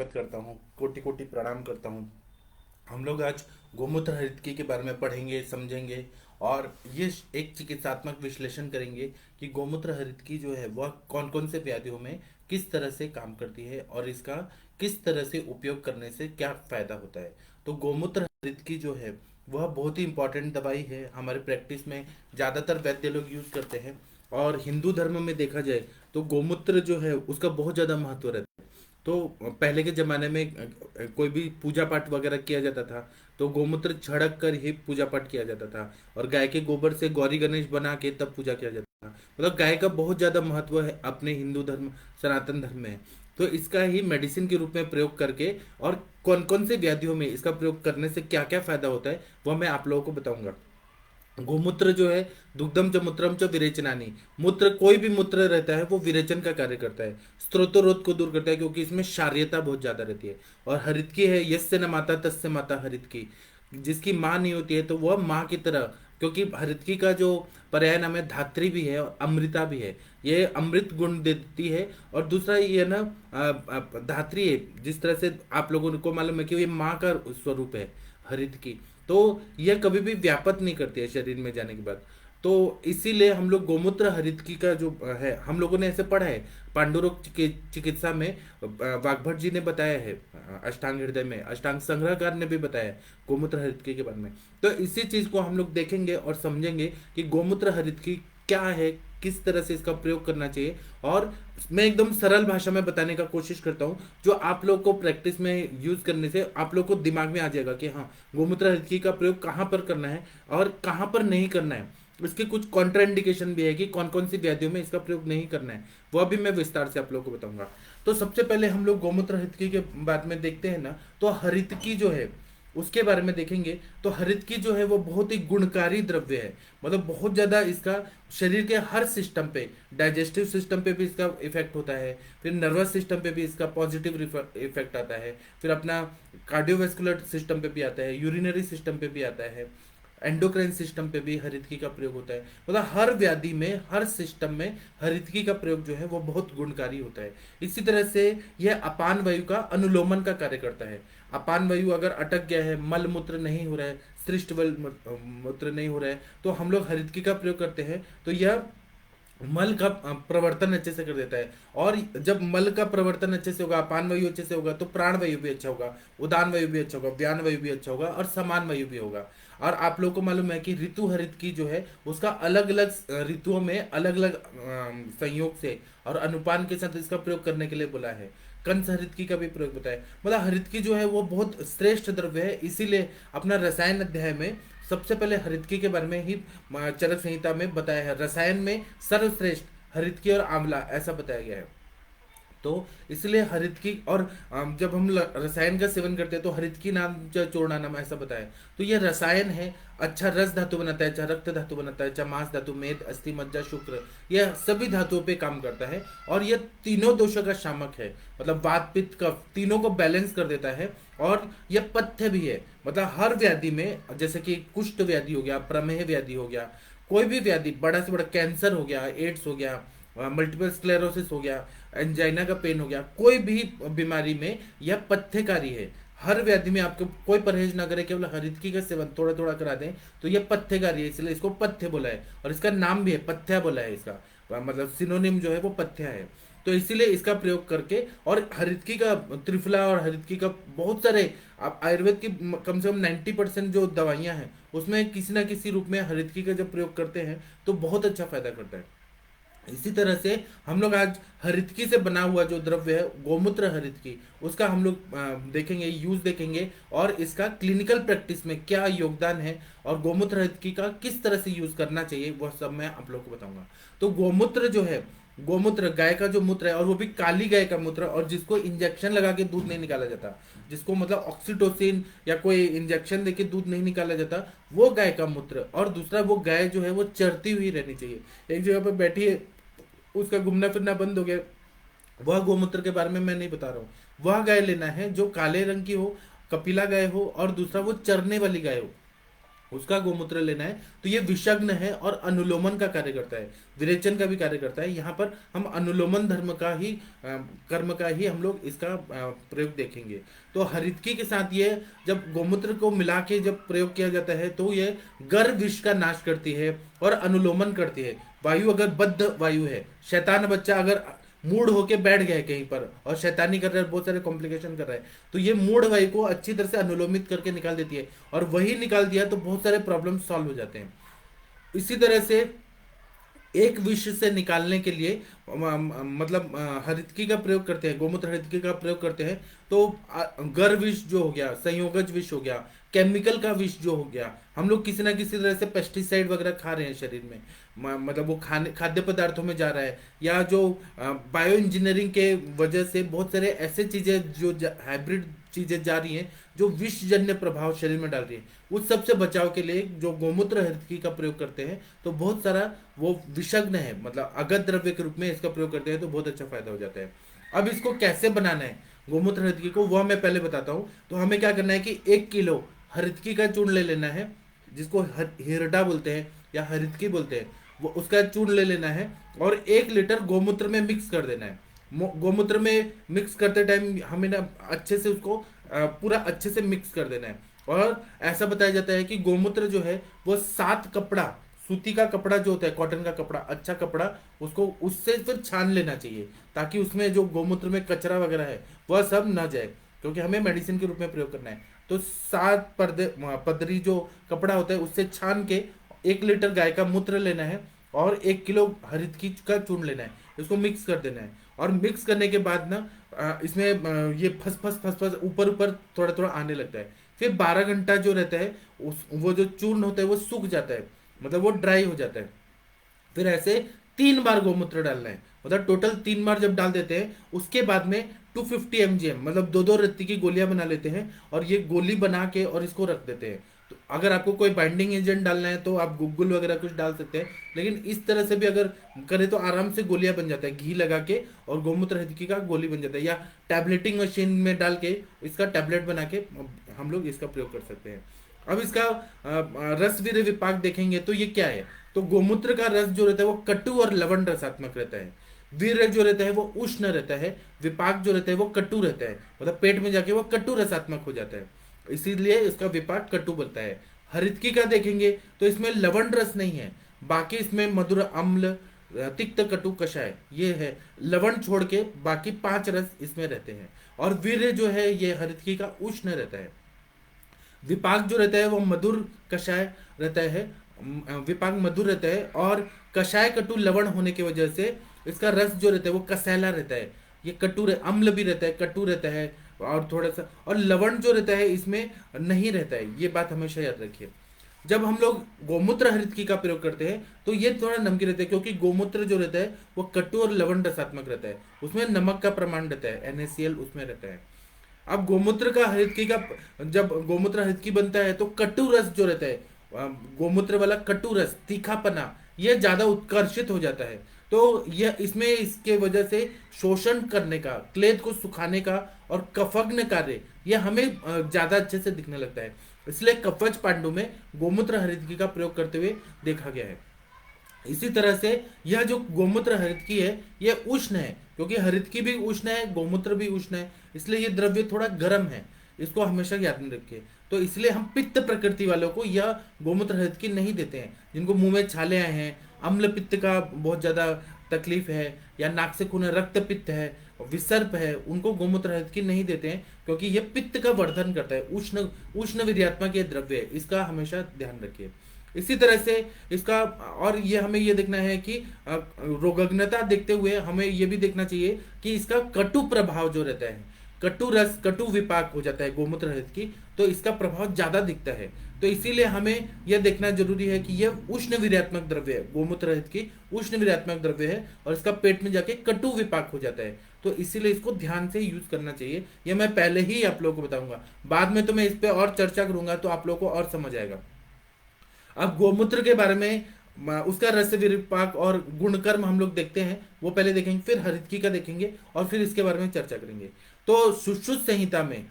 स्वागत करता हूँ, कोटि कोटि प्रणाम करता हूँ। हम लोग आज गोमूत्र हरितकी के बारे में पढ़ेंगे, समझेंगे और ये एक चिकित्सात्मक विश्लेषण करेंगे कि गोमूत्र हरितकी जो है वह कौन कौन से व्याधियों में किस तरह से काम करती है और इसका किस तरह से उपयोग करने से क्या फायदा होता है। तो गोमूत्र हरितकी जो है वह बहुत ही इंपॉर्टेंट दवाई है, हमारे प्रैक्टिस में ज़्यादातर वैद्य लोग यूज़ करते हैं। और हिंदू धर्म में देखा जाए तो गोमूत्र जो है उसका बहुत ज़्यादा महत्व रहता है। तो पहले के ज़माने में कोई भी पूजा पाठ वगैरह किया जाता था तो गोमूत्र छिड़क कर ही पूजा पाठ किया जाता था और गाय के गोबर से गौरी गणेश बना के तब पूजा किया जाता था। मतलब गाय का बहुत ज़्यादा महत्व है अपने हिंदू धर्म, सनातन धर्म में। तो इसका ही मेडिसिन के रूप में प्रयोग करके और कौन कौन से व्याधियों में इसका प्रयोग करने से क्या क्या फायदा होता है वह मैं आप लोगों को बताऊंगा। गोमूत्र जो है दुग्धम च मूत्रम च विरेचनानी, मूत्र कोई भी मूत्र रहता है वो विरेचन का कार्य करता है, स्त्रोतरोध को दूर करता है क्योंकि इसमें क्षारीयता बहुत ज्यादा रहती है। और हरितकी है यस्य न माता तस्य माता हरितकी, जिसकी माँ नहीं होती है तो वह माँ की तरह, क्योंकि हरितकी का जो पर्याय नाम है धात्री भी है और अमृता भी है, ये अमृत गुण देती है। और दूसरा ये ना धात्री है, जिस तरह से आप लोगों को मालूम है कि ये माँ का स्वरूप है हरितकी। तो यह कभी भी व्यापत नहीं करती है शरीर में जाने के बाद। तो इसीलिए हम लोग गोमूत्र हरितकी का जो है हम लोगों ने ऐसे पढ़ा है पांडुरोग चिकित्सा में। वाग्भट जी ने बताया है, अष्टांग हृदय में अष्टांग संग्रहकार ने भी बताया है गोमूत्र हरितकी के बारे में। तो इसी चीज को हम लोग देखेंगे और समझेंगे कि गोमूत्र हरितकी क्या है, किस तरह से इसका प्रयोग करना चाहिए। और मैं एकदम सरल भाषा में बताने का कोशिश करता हूँ जो आप लोग को प्रैक्टिस में यूज करने से आप लोग को दिमाग में आ जाएगा कि हाँ गोमूत्र हल्की का प्रयोग कहाँ पर करना है और कहाँ पर नहीं करना है। इसके कुछ कॉन्ट्राइंडिकेशन भी है कि कौन कौन सी व्याधियों में इसका प्रयोग नहीं करना है, वह भी मैं विस्तार से आप लोग को बताऊंगा। तो सबसे पहले हम लोग गोमूत्र हरितकी के बारे में देखते हैं ना, तो हरितकी जो है उसके बारे में देखेंगे। तो हरितकी जो है वो बहुत ही गुणकारी द्रव्य है, मतलब बहुत ज्यादा इसका शरीर के हर सिस्टम पे, डाइजेस्टिव सिस्टम पे भी इसका इफेक्ट होता है, फिर नर्वस सिस्टम पे भी इसका पॉजिटिव इफेक्ट आता है, फिर अपना कार्डियोवेस्कुलर सिस्टम पे भी आता है, यूरिनरी सिस्टम पे भी आता है, एंडोक्राइन सिस्टम पे भी हरितकी का प्रयोग होता है। मतलब हर व्याधि में, हर सिस्टम में हरितकी का प्रयोग जो है वो बहुत गुणकारी होता है। इसी तरह से यह अपान वायु का अनुलोमन का कार्य करता है। अपान वायु अगर अटक गया है, मल मूत्र नहीं हो रहा है, श्रेष्ठ बल मूत्र नहीं हो रहा है, तो हम लोग हरितकी का प्रयोग करते हैं तो यह मल का प्रवर्तन अच्छे से कर देता है। और जब मल का प्रवर्तन अच्छे से होगा, अपान वायु अच्छे से होगा, तो प्राण वायु भी अच्छा होगा, उदान वायु भी अच्छा होगा, व्यान वायु भी अच्छा होगा और समान वायु भी होगा। और आप लोगों को मालूम है कि ऋतु हरित की जो है उसका अलग अलग ऋतुओं में अलग अलग संयोग से और अनुपान के साथ इसका प्रयोग करने के लिए बोला है। कंस हरितकी का भी प्रयोग बताया। मतलब हरितकी जो है वो बहुत श्रेष्ठ द्रव्य है, इसीलिए अपना रसायन अध्याय में सबसे पहले हरितकी के बारे में ही चरक संहिता में बताया है। रसायन में सर्वश्रेष्ठ हरितकी और आंवला ऐसा बताया गया है। तो इसलिए हरितकी और जब हम रसायन का सेवन करते हैं तो हरितकी नाम चूर्ण नाम ऐसा बताया। तो ये रसायन है, अच्छा रस धातु बनाता है, अच्छा रक्त धातु बनाता है, अच्छा मांस धातु, मेद, अस्थि, मज्जा, शुक्र, यह सभी धातुओं पे काम करता है। और यह तीनों दोषों का शामक है, मतलब वात पित्त कफ तीनों को बैलेंस कर देता है। और यह पथ्य भी है, मतलब हर व्याधि में, जैसे कि कुष्ठ व्याधि हो गया, प्रमेह व्याधि हो गया, कोई भी व्याधि, बड़ा से बड़ा कैंसर हो गया, एड्स हो गया, मल्टीपल स्क्लेरोसिस हो गया, एंजाइना का पेन हो गया, कोई भी बीमारी में यह पथ्यकारी है। हर व्याधि में आपको कोई परहेज ना करे, केवल हरितकी का सेवन थोड़ा थोड़ा करा दें तो यह पथ्यकारी है, इसलिए इसको पथ्य बोला है। और इसका नाम भी है पथ्या बोला है, इसका मतलब सिनोनिम जो है वो पथ्या है। तो इसीलिए इसका प्रयोग करके, और हरितकी का त्रिफला और हरितकी का बहुत सारे, आप आयुर्वेद की कम से कम 90% जो दवाइयां हैं उसमें किसी ना किसी रूप में हरितकी का जब प्रयोग करते हैं तो बहुत अच्छा फायदा करता है। इसी तरह से हम लोग आज हरितकी से बना हुआ जो द्रव्य है गोमूत्र हरितकी, उसका हम लोग देखेंगे, यूज देखेंगे और इसका क्लिनिकल प्रैक्टिस में क्या योगदान है और गोमूत्र हरितकी का किस तरह से यूज करना चाहिए वह सब मैं आप लोग को बताऊंगा। तो गोमूत्र जो है, गोमूत्र गाय का जो मूत्र है और वो भी काली गाय का मूत्र, और जिसको इंजेक्शन लगा के दूध नहीं निकाला जाता, जिसको मतलब ऑक्सीटोसिन या कोई इंजेक्शन देके दूध नहीं निकाला जाता, वो गाय का मूत्र। और दूसरा वो गाय जो है वो चरती हुई रहनी चाहिए, एक जगह पर बैठी है, उसका घूमना फिरना बंद हो गया, वह गोमूत्र के बारे में मैं नहीं बता रहा हूँ। वह गाय लेना है जो काले रंग की हो, कपिला गाय हो, और दूसरा वो चरने वाली गाय हो। उसका गोमूत्र लेना है। तो ये विषग्न है और अनुलोमन का कार्य करता है, विरेचन का भी कार्य करता है। यहाँ पर हम अनुलोमन धर्म का ही कर्म का ही हम लोग इसका प्रयोग देखेंगे। तो हरितकी के साथ ये जब गोमूत्र को मिला के जब प्रयोग किया जाता है तो ये गर्भ विष का नाश करती है और अनुलोमन करती है। वायु अगर बद्ध वायु है, शैतान बच्चा अगर मूड होके बैठ गया है कहीं पर और शैतानी कर रहा है, बहुत सारे कॉम्प्लिकेशन कर रहा है, तो ये मूड वायु को अच्छी तरह से अनुलोमित करके निकाल देती है, और वही निकाल दिया तो बहुत सारे प्रॉब्लम सॉल्व हो जाते हैं। इसी तरह से एक विष से निकालने के लिए मतलब हरितकी का प्रयोग करते हैं, गोमूत्र हरितकी का प्रयोग करते हैं। तो गर विष जो हो गया, संयोगज विष हो गया, केमिकल का विष जो हो गया, हम लोग किसी ना किसी तरह से पेस्टिसाइड वगैरह खा रहे हैं शरीर में, मतलब वो खाद्य पदार्थों में जा रहा है, या जो बायो इंजीनियरिंग के वजह से बहुत सारे ऐसे चीजें जो हाइब्रिड चीजें जा रही हैं जो विषजन्य प्रभाव शरीर में डाल रही है, उस सब से बचाव के लिए जो गोमूत्र हरितकी का प्रयोग करते हैं तो बहुत सारा वो विषग्न है, मतलब अगध द्रव्य के रूप में इसका प्रयोग करते हैं तो बहुत अच्छा फायदा हो जाता है। अब इसको कैसे बनाना है गोमूत्र हरितकी को, वह मैं पहले बताता हूँ। तो हमें क्या करना है कि 1 किलो हरितकी का चूर्ण ले लेना है, जिसको हिरडा बोलते हैं या हरितकी बोलते हैं, वो उसका चूर्ण ले लेना है और 1 लीटर गोमूत्र में मिक्स कर देना है। गोमूत्र में मिक्स करते टाइम हमें ना अच्छे से उसको पूरा अच्छे से मिक्स कर देना है। और ऐसा बताया जाता है कि गोमूत्र जो है वो 7 कपड़ा, सूती का कपड़ा जो होता है, कॉटन का कपड़ा, अच्छा कपड़ा, उसको उससे फिर छान लेना चाहिए ताकि उसमें जो गोमूत्र में कचरा वगैरह है वह सब ना जाए, क्योंकि हमें मेडिसिन के रूप में प्रयोग करना है। तो 7 पदरी जो कपड़ा होता है उससे छान के 1 लीटर गाय का मूत्र लेना है और 1 किलो हरितकी का चूर्ण लेना है, इसको मिक्स कर देना है। और मिक्स करने के बाद ना इसमें ये फस फस फस फस ऊपर ऊपर थोड़ा थोड़ा आने लगता है। फिर 12 घंटा जो रहता है वो जो चूर्ण होता है वो सूख जाता है, मतलब वो ड्राई हो जाता है। फिर ऐसे 3 बार गोमूत्र डालना है, मतलब टोटल 3 बार जब डाल देते हैं उसके बाद में 250 mgm मतलब 2-2 रत्ती की गोलियां बना लेते हैं और ये गोली बना के और इसको रख देते हैं। तो अगर आपको कोई बाइंडिंग एजेंट डालना है तो आप गुग्गुल वगैरह कुछ डाल सकते हैं, लेकिन इस तरह से भी अगर करें तो आराम से गोलियां बन जाता है, घी लगा के और गोमूत्र हरितकी का गोली बन जाता है, या टैबलेटिंग मशीन में डाल के इसका टैबलेट बना के हम लोग इसका प्रयोग कर सकते हैं। अब इसका रस वीर्य विपाक देखेंगे तो ये क्या है, तो गोमूत्र का रस जो रहता है वो कटु और लवण रसात्मक रहता है, वीर्य जो रहता है वो उष्ण रहता है, विपाक जो रहता है वो कटु रहता है, मतलब पेट में जाके वो कटु रसात्मक हो जाता है, इसीलिए इसका विपाक कटु बनता है। हरितकी का देखेंगे तो इसमें लवण रस नहीं है, बाकी इसमें मधुर, अम्ल, तिक्त, कटु, कषाय ये है, लवण छोड़ के बाकी 5 रस इसमें रहते हैं। और वीर्य जो है ये हरितकी का उष्ण रहता है। विपाक जो रहता है वो मधुर कषाय रहता है, विपाक मधुर रहता है, और कषाय कटु लवण होने की वजह से इसका रस जो रहता है वो कसैला रहता है, ये कटु अम्ल भी रहता है, कटु रहता है, और थोड़ा सा और लवण जो रहता है इसमें नहीं रहता है, ये बात हमेशा याद रखिए। जब हम लोग गोमूत्र हरितकी का प्रयोग करते हैं तो ये थोड़ा नमकीन रहता है, क्योंकि गोमूत्र जो रहता है वो कटु और लवण रसात्मक रहता है, उसमें नमक का प्रमाण रहता है, NaCl उसमें रहता है। अब गोमूत्र का हरितकी का जब गोमूत्र हरितकी बनता है तो कटु रस जो रहता है, गोमूत्र वाला कटु रस, तीखापना, ये ज्यादा उत्कर्षित हो जाता है। तो यह इसमें इसके वजह से शोषण करने का, क्लेद को सुखाने का और कफग्न कार्य यह हमें ज्यादा अच्छे से दिखने लगता है, इसलिए कवच पांडु में गोमूत्र हरितकी का प्रयोग करते हुए देखा गया है। इसी तरह से यह जो गोमूत्र हरितकी है यह उष्ण है, क्योंकि हरितकी भी उष्ण है, गोमूत्र भी उष्ण है, इसलिए ये द्रव्य थोड़ा गर्म है, इसको हमेशा याद में रखिए। तो इसलिए हम पित्त प्रकृति वालों को यह गोमूत्र हरितकी नहीं देते हैं, जिनको मुंह में छाले आए हैं, अम्ल पित्त का बहुत ज्यादा तकलीफ है, या नाक से खून, रक्त पित्त है, विसर्प है, उनको गोमूत्र हरितकी नहीं देते हैं, क्योंकि यह पित्त का वर्धन करता है, उष्ण उष्ण वीर्यात्मक ये द्रव्य है, इसका हमेशा ध्यान रखिए। इसी तरह से इसका और ये हमें ये देखना है कि रोगग्नता देखते हुए हमें ये भी देखना चाहिए कि इसका कटु प्रभाव जो रहता है, कटु रस, कटु विपाक हो जाता है गोमूत्र हरितकी, तो इसका प्रभाव ज्यादा दिखता है। तो इसीलिए हमें यह देखना जरूरी है कि यह उष्ण वीर्यात्मक द्रव्य है, गोमूत्र हरितकी उष्ण वीर्यात्मक द्रव्य है और इसका पेट में जाके कटु विपाक हो जाता है, तो इसीलिए इसको ध्यान से यूज करना चाहिए। यह मैं पहले ही आप लोगों को बताऊंगा, बाद में तो मैं इस पे और चर्चा करूंगा तो आप लोगों को और समझ आएगा। अब गोमूत्र के बारे में उसका रस विपाक और गुणकर्म हम लोग देखते हैं, वो पहले देखेंगे, फिर हरितकी का देखेंगे और फिर इसके बारे में चर्चा करेंगे। तो सुश्रुत संहिता में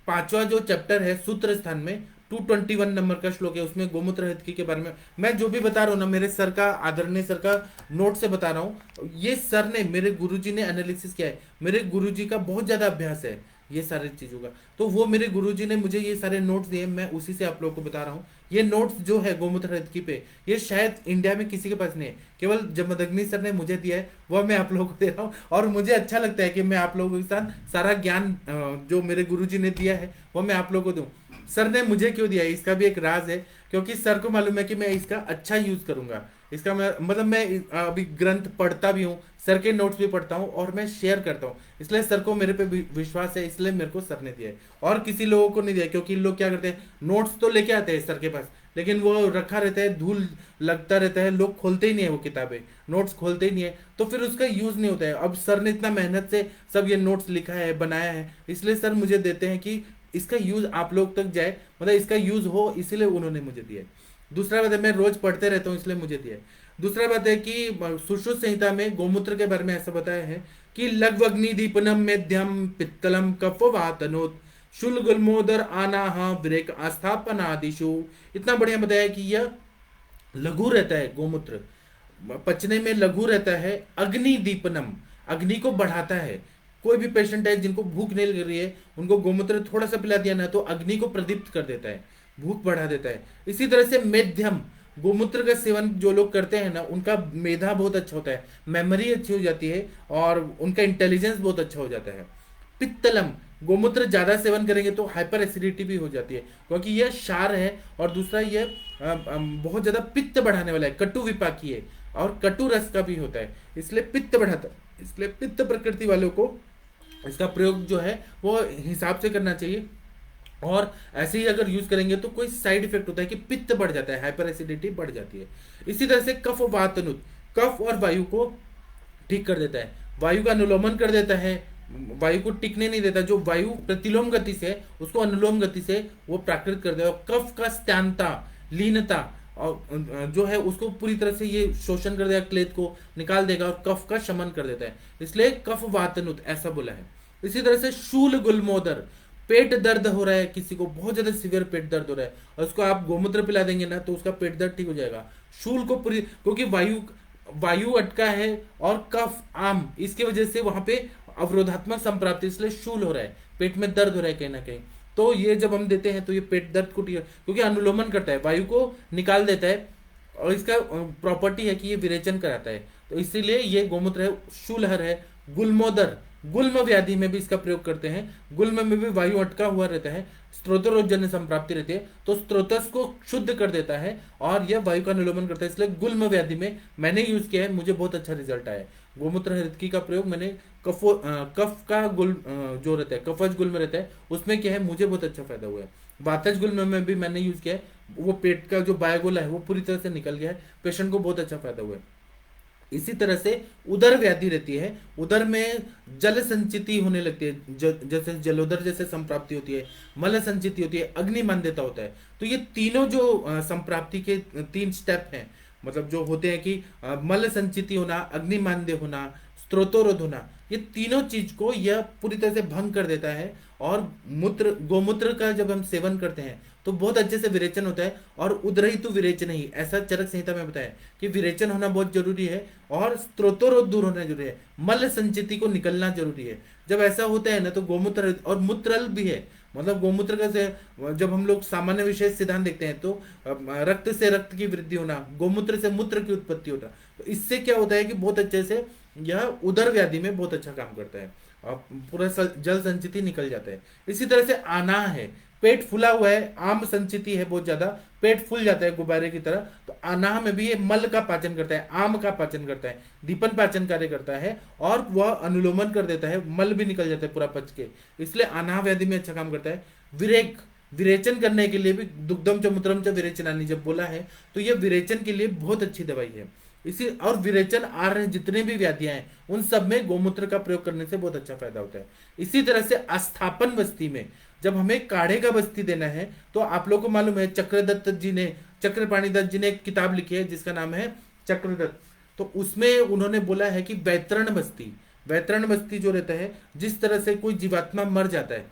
5वां जो चैप्टर है सूत्र स्थान में 221 नंबर का श्लोक है, उसमें गोमूत्र हितकी के बारे में मैं जो भी बता रहा हूँ ना, मेरे सर का, आदरणीय सर का नोट से बता रहा हूँ। ये सर ने, मेरे गुरुजी ने एनालिसिस किया है, मेरे गुरुजी का बहुत ज्यादा अभ्यास है ये सारी चीजों का। तो वो मेरे गुरुजी ने मुझे ये सारे नोट्स दिए, मैं उसी से आप लोगों को बता रहा हूँ। ये नोट्स जो है गोमूत्र हितकी पे, ये शायद इंडिया में किसी के पास नहीं है, केवल जमदग्नि सर ने मुझे दिया है, वह मैं आप लोगों को दे रहा हूँ। और मुझे अच्छा लगता है कि मैं आप लोगों के साथ सारा ज्ञान जो मेरे गुरुजी ने दिया है वो मैं आप लोगों को दूं। सर ने मुझे क्यों दिया है इसका भी एक राज है, क्योंकि सर को मालूम है कि मैं इसका अच्छा यूज करूंगा। इसका मतलब मैं अभी ग्रंथ पढ़ता भी हूँ, सर के नोट्स भी पढ़ता हूँ और मैं शेयर करता हूँ, इसलिए सर को मेरे पे विश्वास है, इसलिए मेरे को सर ने दिया है। और किसी लोगों को नहीं दिया, क्योंकि लोग क्या करते हैं, नोट्स तो लेके आते हैं सर के पास, लेकिन वो रखा रहता है, धूल लगता रहता है, लोग खोलते ही नहीं है वो किताबें, नोट्स खोलते ही नहीं है, तो फिर उसका यूज नहीं होता है। अब सर ने इतना मेहनत से सब ये नोट्स लिखा है, बनाया है, इसलिए सर मुझे देते हैं कि इसका यूज आप लोग तक जाए, मतलब इसका यूज हो, इसलिए उन्होंने मुझे दिया है। दूसरा बात है, मैं रोज पढ़ते रहता हूँ, इसलिए मुझे दिया है। दूसरा बात है कि सुश्रुत संहिता में गोमूत्र के बारे में ऐसा बताया है कि लघ्वग्नि दीपनम मेध्यम पित्तलम कफ वातनोत शुल गुलमोदर आनाह ब्रेक आस्थापन आदिशु। इतना बढ़िया बताया कि यह लघु रहता है गोमूत्र, पचने में लघु रहता है। अग्नि दीपनम, अग्नि को बढ़ाता है। कोई भी पेशेंट है जिनको भूख नहीं लग रही है, उनको गोमूत्र थोड़ा सा पिला दिया ना तो अग्नि को प्रदीप्त कर देता है, भूख बढ़ा देता है। इसी तरह से मेध्यम, गोमूत्र का सेवन जो लोग करते हैं ना, उनका मेधा बहुत अच्छा होता है, मेमोरी अच्छी हो जाती है और उनका इंटेलिजेंस बहुत अच्छा हो जाता है। पित्तलम, गोमूत्र ज्यादा सेवन करेंगे तो हाइपर एसिडिटी भी हो जाती है, क्योंकि यह क्षार है और दूसरा यह बहुत ज्यादा पित्त बढ़ाने वाला है, कटु विपाकी है और कटु रस का भी होता है, इसलिए पित्त बढ़ाता है। इसलिए पित्त प्रकृति वालों को इसका प्रयोग जो है वो हिसाब से करना चाहिए। और ऐसे ही अगर यूज करेंगे तो कोई साइड इफेक्ट होता है कि पित्त बढ़ जाता है, हाइपर एसिडिटी बढ़ जाती है। इसी तरह से कफ वातनुत, कफ और वायु को ठीक कर देता है, वायु का अनुलोमन कर देता है, वायु को टिकने नहीं देता। जो वायु प्रतिलोम गति से उसको अनुलोम गति से वो प्राकृत कर देगा। कफ का स्त्यांता, लीनता और जो है उसको पूरी तरह से ये शोषण कर देगा, क्लेद को निकाल देगा और कफ का शमन कर देता है, इसलिए कफ वातनुत ऐसा बोला है। इसी तरह से शूल गुलमोदर, पेट दर्द हो रहा है किसी को, बहुत ज्यादा सीवियर पेट दर्द हो रहा है और उसको आप गोमूत्र पिला देंगे ना तो उसका पेट दर्द ठीक हो जाएगा। शूल को पूरी, क्योंकि वायु वायु अटका है और कफ आम, इसकी वजह से वहां पे अवरोधात्मक संप्राप्ति, इसलिए शूल हो रहा है, पेट में दर्द हो रहा है कहीं ना कहीं। तो ये जब हम देते हैं तो ये पेट दर्द को क्योंकि अनुलोमन करता है, वायु को निकाल देता है और इसका प्रॉपर्टी है कि ये विरेचन कराता है, तो इसीलिए ये गोमूत्र है। शूलहर है। गुलमोदर, गुल्म व्याधि में भी इसका प्रयोग करते हैं, गुल्म में भी वायु अटका हुआ रहता है, स्त्रोतरोजन्य संप्राप्ति रहती है, तो स्त्रोतस को शुद्ध कर देता है और यह वायु का अनुलोमन करता है, इसलिए गुल्म व्याधि में मैंने यूज किया है, मुझे बहुत अच्छा रिजल्ट आया है। गोमूत्र हृदकी का प्रयोग मैंने कफ का गुल जो रहता है, कफज गुल्म रहता है, उसमें क्या है, मुझे बहुत अच्छा फायदा हुआ है। वातज गुल्म में भी मैंने यूज किया है, वो पेट का जो बायोगोला है वो पूरी तरह से निकल गया है, पेशेंट को बहुत अच्छा फायदा हुआ है। इसी तरह से उदर व्याधि रहती है, उदर में जल संचिति होने लगती है, जैसे जलोदर जैसे संप्राप्ति होती है, मल संचिति होती है, अग्नि मांद्यता होता है। तो ये तीनों जो संप्राप्ति के 3 स्टेप हैं, मतलब जो होते हैं कि मल संचिति होना, अग्निमांद्य होना, स्त्रोतोरोध होना, ये तीनों चीज को यह पूरी तरह से भंग कर देता है। और गोमूत्र का जब हम सेवन करते हैं तो बहुत अच्छे से विरेचन होता है, और उदरहितु विरेचन ही, ऐसा चरक संहिता में बताया कि विरेचन होना बहुत जरूरी है और स्त्रोतोरोध दूर होना जरूरी है, मल संचिति को निकलना जरूरी है। जब ऐसा होता है ना तो गोमूत्र और मूत्रल भी है, मतलब गोमूत्र का से जब हम लोग सामान्य विशेष सिद्धांत देखते हैं तो रक्त से रक्त की वृद्धि होना, गोमूत्र से मूत्र की उत्पत्ति होना, तो इससे क्या होता है कि बहुत अच्छे से यह उदर व्याधि में बहुत अच्छा काम करता है और पूरा जल संचिति निकल जाता है। इसी तरह से आना है, पेट फूला हुआ है, आम संचिति है बहुत ज्यादा, पेट फूल जाता है गुब्बारे की तरह, तो आनाह में भी ये मल का पाचन करता है, आम का पाचन करता है, दीपन पाचन कार्य करता है और वह अनुलोमन कर देता है, मल भी निकल जाता है पूरा पच के, इसलिए आनाह व्याधि में अच्छा काम करता है। विरेक, विरेचन करने के लिए भी दुग्धम च मूत्रम च विरेचनानि जब बोला है तो यह विरेचन के लिए बहुत अच्छी दवाई है। इसी और विरेचन आ रहे जितने भी व्याधियां हैं उन सब में गोमूत्र का प्रयोग करने से बहुत अच्छा फायदा होता है। इसी तरह से अस्थापन बस्ती में जब हमें काढ़े का बस्ती देना है तो आप लोगों को मालूम है चक्रदत्त जी ने, चक्रपाणी दत्त जी ने एक किताब लिखी है जिसका नाम है चक्रदत्त, तो उसमें उन्होंने बोला है कि वैतरण बस्ती, वैतरण बस्ती जो रहता है, जिस तरह से कोई जीवात्मा मर जाता है,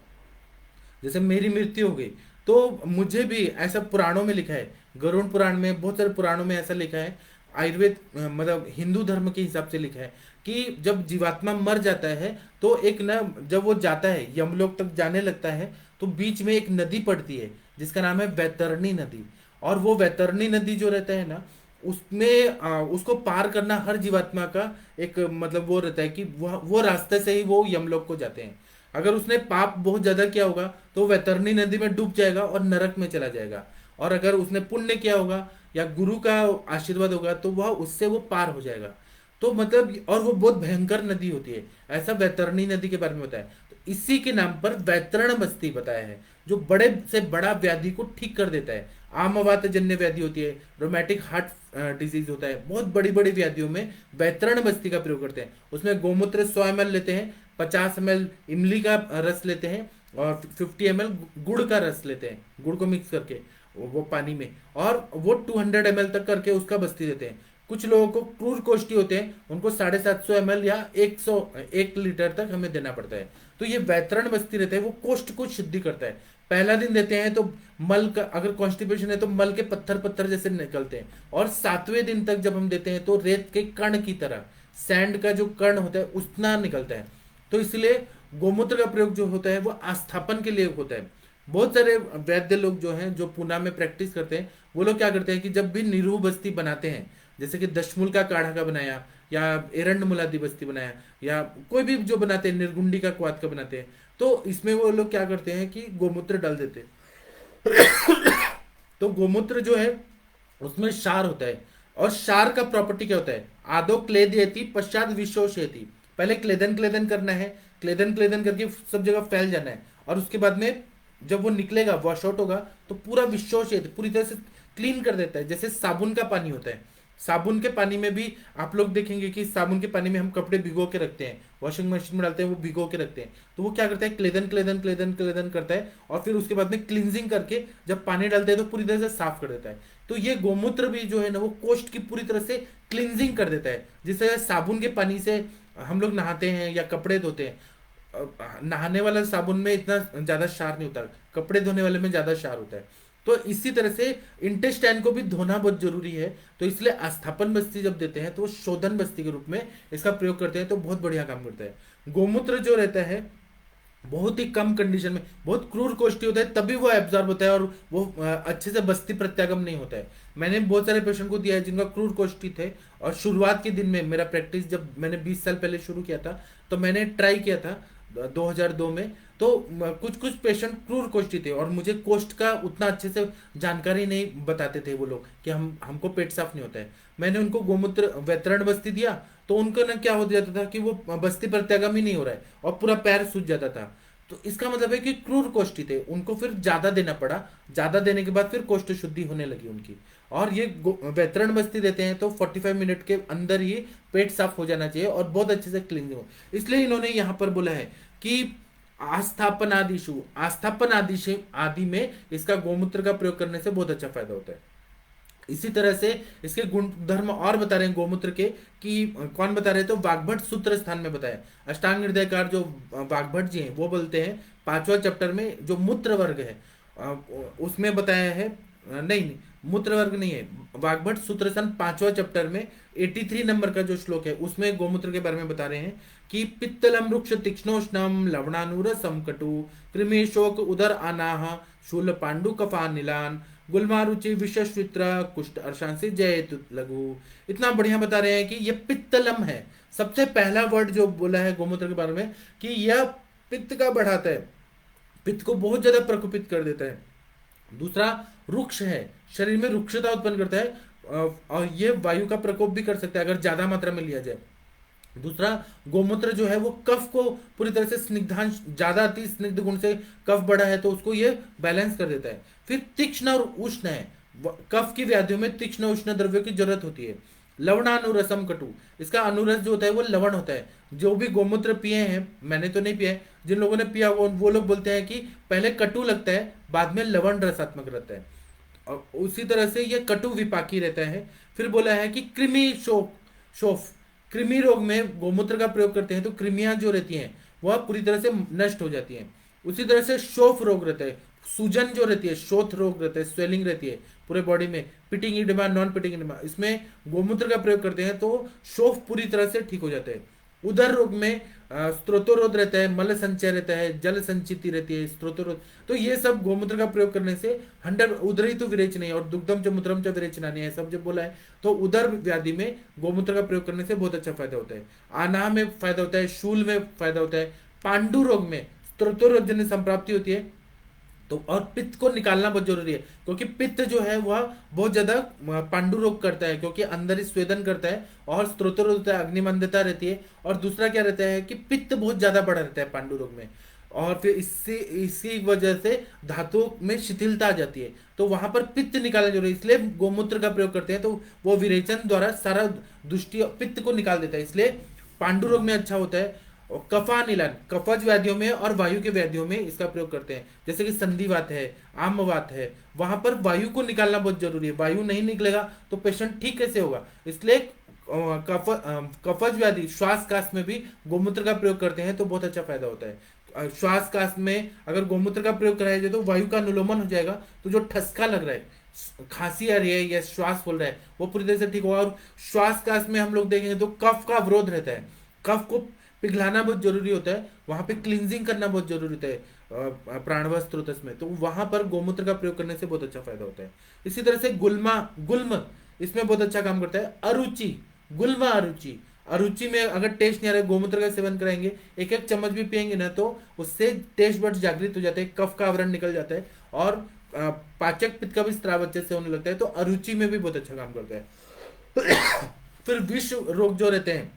जैसे मेरी मृत्यु हो गई तो मुझे भी ऐसा पुराणों में लिखा है, गरुड़ पुराण में, बहुत सारे पुराणों में ऐसा लिखा है, आयुर्वेद मतलब हिंदू धर्म के हिसाब से लिखा है कि जब जीवात्मा मर जाता है तो एक ना, जब वो जाता है यमलोक तक जाने लगता है, तो बीच में एक नदी पड़ती है जिसका नाम है वैतरणी नदी। और वो वैतरणी नदी जो रहता है ना, उसमें उसको पार करना हर जीवात्मा का एक मतलब वो रहता है कि वो रास्ते से ही वो यमलोक को जाते हैं। अगर उसने पाप बहुत ज्यादा किया होगा तो वैतरणी नदी में डूब जाएगा और नरक में चला जाएगा। और अगर उसने पुण्य किया होगा या गुरु का आशीर्वाद होगा तो वह उससे वो पार हो जाएगा। तो मतलब, और वो बहुत भयंकर नदी होती है, ऐसा वैतरणी नदी के बारे में बताया। तो इसी के नाम पर वैतरण बस्ती बताया है, जो बड़े से बड़ा व्याधि को ठीक कर देता है। आमवात जन्य व्याधि होती है, रोमैटिक हार्ट डिजीज होता है, बहुत बड़ी बड़ी व्याधियों में वैतरण बस्ती का प्रयोग करते हैं। उसमें गोमूत्र 100 ml लेते हैं, 50 ml इमली का रस लेते हैं, और 50 ml गुड़ का रस लेते हैं, गुड़ को मिक्स करके वो पानी में, और वो 200 ml तक करके उसका बस्ती देते हैं। कुछ लोगों को क्रूर कोष्ठी होते हैं, उनको 750 ml या 1 लीटर तक हमें देना पड़ता है। तो ये वैतरण बस्ती रहता है, वो कोष्ठ को शुद्धि करता है। पहला दिन देते हैं तो मल का, अगर कॉन्स्टिपेशन है तो मल के पत्थर पत्थर जैसे निकलते हैं, और 7वें दिन तक जब हम देते हैं तो रेत के कण की तरह, सैंड का जो कण होता है उतना निकलता है। तो इसलिए गोमूत्र का प्रयोग जो होता है वो आस्थापन के लिए होता है। बहुत सारे वैद्य लोग जो हैं, जो पुणे में प्रैक्टिस करते हैं, वो लोग क्या करते हैं कि जब भी निरूह बस्ती बनाते हैं, जैसे कि दशमूल का काढ़ा का बनाया, या एरंड मुलादी बस्ती बनाया, या कोई भी जो बनाते हैं, निर्गुंडी का क्वाथ का बनाते हैं, तो इसमें वो लोग क्या करते हैं कि गोमूत्र डाल देते हैं। तो गोमूत्र जो है उसमें क्षार होता है, और क्षार का प्रॉपर्टी क्या होता है, आदो क्लेदयति पश्चात विशोषयति। पहले क्लेदन क्लेदन करना है, क्लेदन क्लेदन करके सब जगह फैल जाना है, और उसके बाद में जब वो निकलेगा, वॉश आउट होगा, तो पूरा विशोषयति, पूरी तरह से क्लीन कर देता है, जैसे साबुन का पानी होता है। साबुन के पानी में भी आप लोग देखेंगे कि साबुन के पानी में हम कपड़े भिगो के रखते हैं, वॉशिंग मशीन में डालते हैं, वो भिगो के रखते हैं, तो वो क्या करता है, क्लेदन क्लेदन क्लेदन क्लेदन करता है, और फिर उसके बाद में क्लींजिंग करके जब पानी डालते हैं तो पूरी तरह से साफ कर देता है। तो ये गोमूत्र भी जो है ना, वो कोष्ठ की पूरी तरह से क्लींजिंग कर देता है। जिससे साबुन के पानी से हम लोग नहाते हैं या कपड़े धोते हैं, नहाने वाला साबुन में इतना ज्यादा क्षार नहीं होता, कपड़े धोने वाले में ज्यादा क्षार होता है। तो इसी तरह से इंटेस्टाइन को भी धोना बहुत जरूरी है। तो इसलिए आस्थापन बस्ती जब देते हैं तो वो शोधन बस्ती के रूप में इसका प्रयोग करते हैं, तो बहुत बढ़िया काम करता है। गोमूत्र जो रहता है बहुत ही कम कंडीशन में, बहुत क्रूर कोष्ठी होता है, तभी वो एब्जॉर्ब होता है, और वो अच्छे से बस्ती प्रत्यागम नहीं होता है। मैंने बहुत सारे पेशेंट को दिया है जिनका क्रूर कोष्ठी थे, और शुरुआत के दिन में मेरा प्रैक्टिस जब मैंने 20 साल पहले शुरू किया था, तो मैंने ट्राई किया था 2002 में। तो कुछ कुछ पेशेंट क्रूर कोष्ठी थे, और मुझे कोष्ठ का उतना अच्छे से जानकारी नहीं बताते थे वो लोग कि हमको पेट साफ नहीं होता है। मैंने उनको गोमूत्र वैतरण बस्ती दिया, तो उनको ना क्या हो जाता था कि वो बस्ती प्रत्यागम ही नहीं हो रहा है, और पूरा पैर सूज जाता था। तो इसका मतलब है कि क्रूर कोष्ठी थे, उनको फिर ज्यादा देना पड़ा, ज्यादा देने के बाद फिर कोष्ठ शुद्धि होने लगी उनकी। और ये वैतरण बस्ती देते हैं तो 45 मिनट के अंदर ही पेट साफ हो जाना चाहिए, और बहुत अच्छे से क्लीनिंग हो। इसलिए इन्होंने यहाँ पर बोला है कि आस्थापनादिशु, आस्थापन आदि में इसका गोमूत्र का प्रयोग करने से बहुत अच्छा फायदा होता है। इसी तरह से इसके गुण धर्म और बता रहे हैं गोमूत्र के, कि कौन बता रहे, तो वाग्भट सूत्र स्थान में बताया। अष्टांग हृदयकार जो वाग्भट जी हैं वो बोलते हैं 5वां चैप्टर में जो मूत्र वर्ग है उसमें बताया है, नहीं मूत्र वर्ग नहीं है, वाग्भट सूत्र स्थान 5वां चैप्टर में 83 नंबर का जो श्लोक है उसमें गोमूत्र के बारे में बता रहे हैं कि पित्तलम रुक्ष तीक्ष्णोष्णम लवणानुरसम कटु कृमि शोक उदर अनाह शूल पांडु कफा नीलान गुलमारुचि विश्वश्वित्र कुष्ठ अर्शांसी जयतु लघु। इतना बढ़िया बता रहे हैं कि ये पित्तलम है। सबसे पहला वर्ड जो बोला है गोमूत्र के बारे में कि यह पित्त का बढ़ाता है, पित्त को बहुत ज्यादा प्रकोपित कर देता है। दूसरा रुक्ष है, शरीर में रुक्षता उत्पन्न करता है, और ये वायु का प्रकोप भी कर सकता है अगर ज्यादा मात्रा में लिया जाए। दूसरा गोमूत्र जो है वो कफ को पूरी तरह से स्निग्धांश, ज्यादा अति स्निग्ध गुण से कफ बढ़ा है तो उसको ये बैलेंस कर देता है। फिर तीक्ष्ण और उष्ण है, कफ की व्याधियों में तीक्ष्ण उष्ण द्रव्यों की जरूरत होती है। लवणानुरसम कटु, इसका अनुरस जो होता है वो लवण होता है। जो भी गोमूत्र पिए हैं, मैंने तो नहीं पिया है, जिन लोगों ने पिया वो लोग बोलते हैं कि पहले कटु लगता है, बाद में लवण रसात्मक रहता है, और उसी तरह से ये कटु विपाकी रहता है। फिर बोला है कि कृमि शोफ, कृमि रोग में गोमूत्र का प्रयोग करते हैं तो कृमियां जो रहती हैं वह पूरी तरह से नष्ट हो जाती हैं। उसी तरह से शोफ रोग रहता है, सूजन जो रहती है, शोथ रोग रहता है, स्वेलिंग रहती है पूरे बॉडी में, pitting edema, non pitting edema, इसमें गोमूत्र का प्रयोग करते हैं तो शोफ पूरी तरह से ठीक हो जाता है। उदर रोग में स्त्रोतोरोध रहता है, मल संचय रहता है, जल संचिति रहती है, स्त्रोतोरोध। तो ये सब गोमूत्र का प्रयोग करने से 100 उदरी तो विरेचनी और दुग्धम च मूत्रम च विरेचनानी है सब जब बोला है, तो उदर व्याधि में गोमूत्र का प्रयोग करने से बहुत अच्छा फायदा होता है। आना में फायदा होता है, शूल में फायदा होता है, पांडु रोग में स्त्रोतोरोध जन्य संप्राप्ति होती है। तो और पित्त को निकालना बहुत जरूरी है, क्योंकि पित्त जो है वह बहुत ज्यादा पांडु रोग करता है, क्योंकि अंदर ही स्वेदन करता है और स्त्रोतरोध होता है, अग्निमंदता रहती है। और दूसरा क्या रहता है कि पित्त बहुत ज्यादा बढ़ा रहता है पांडु रोग में, और फिर इससे इसी वजह से धातु में शिथिलता आ जाती है, तो वहां पर पित्त निकालना जरूरी है। इसलिए गोमूत्र का प्रयोग करते हैं, तो वो विरेचन द्वारा सारा दुष्टि पित्त को निकाल देता है, इसलिए पांडु रोग में अच्छा होता है। और कफानिलन, कफज व्याधियों में और वायु के व्याधियों में इसका प्रयोग करते हैं, जैसे कि संधिवात है, आमवात है, वहां पर वायु को निकालना बहुत जरूरी है। वायु नहीं निकलेगा तो पेशेंट ठीक कैसे होगा, इसलिए कफज व्याधि, श्वास काश में भी गोमूत्र का प्रयोग करते हैं तो बहुत अच्छा फायदा होता है। श्वास काश में अगर गोमूत्र का प्रयोग कराया जाए तो वायु का अनुलोमन हो जाएगा, तो जो ठसका लग रहा है, खांसी आ रही है या श्वास फूल रहा है, वो पूरी तरह से ठीक होगा। और श्वास काश में हम लोग देखेंगे तो कफ का अवरोध रहता है, कफ को पिघलाना बहुत जरूरी होता है, वहां पे क्लींजिंग करना बहुत जरूरी होता है प्राणवायु स्रोतस में, तो वहां पर गोमूत्र का प्रयोग करने से बहुत अच्छा फायदा होता है। इसी तरह से गुल्मा, गुल्म इसमें बहुत अच्छा काम करता है। अरुचि, गुल्मा अरुचि, अरुचि में अगर टेस्ट नहीं आ रहा है, गोमूत्र का सेवन कराएंगे, एक एक चम्मच भी पियेंगे ना, तो उससे टेस्ट बड्स जागृत हो जाते हैं, कफ का आवरण निकल जाता है और पाचक पित्त का भी स्त्राव अच्छे से होने लगता है, तो अरुचि में भी बहुत अच्छा काम करता है। फिर विष रोग जो रहते हैं,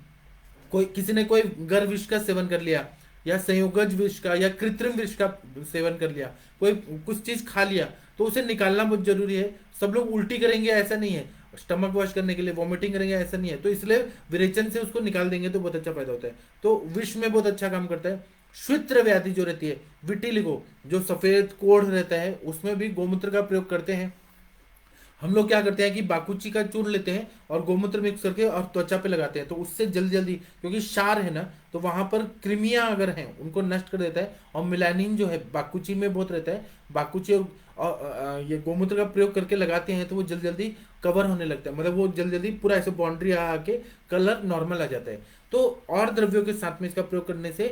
कोई किसी ने कोई गर विष का सेवन कर लिया या संयोगज विष का या कृत्रिम विष का सेवन कर लिया, कोई कुछ चीज खा लिया, तो उसे निकालना बहुत जरूरी है। सब लोग उल्टी करेंगे ऐसा नहीं है, स्टमक वॉश करने के लिए वॉमिटिंग करेंगे ऐसा नहीं है, तो इसलिए विरेचन से उसको निकाल देंगे तो बहुत अच्छा फायदा होता है। तो विष में बहुत अच्छा काम करता है। श्वित्र व्याधि जो रहती है, विटिलिगो, जो सफेद कोढ़ रहता है, उसमें भी गोमूत्र का प्रयोग करते हैं। हम लोग क्या करते हैं कि बाकुची का चूर्ण लेते हैं और गोमूत्र मिक्स करके और त्वचा पे लगाते हैं, तो उससे जल्दी जल्दी, क्योंकि क्षार है ना, तो वहां पर कृमियां अगर हैं उनको नष्ट कर देता है। और मिलानिन जो है बाकुची में बहुत रहता है, बाकुची और ये गोमूत्र का प्रयोग करके लगाते हैं तो वो जल्दी जल्दी कवर होने लगता है, मतलब वो जल्दी जल्दी पूरा ऐसे बाउंड्री आके कलर नॉर्मल आ जाता है। तो और द्रव्यों के साथ में इसका प्रयोग करने से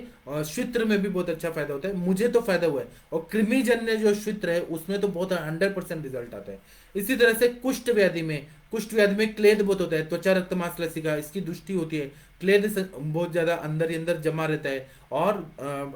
श्वित्र में भी बहुत अच्छा फायदा होता है, मुझे तो फायदा हुआ है। और कृमिजन्य जो श्वित्र है उसमें तो बहुत 100% रिजल्ट आता है। इसी तरह से कुष्ठ व्याधि में, कुष्ठ व्याधि में क्लेद बहुत होता है, त्वचा रक्त मांसलसिका, इसकी दुष्टि होती है, क्लेद बहुत ज्यादा अंदर ही अंदर जमा रहता है और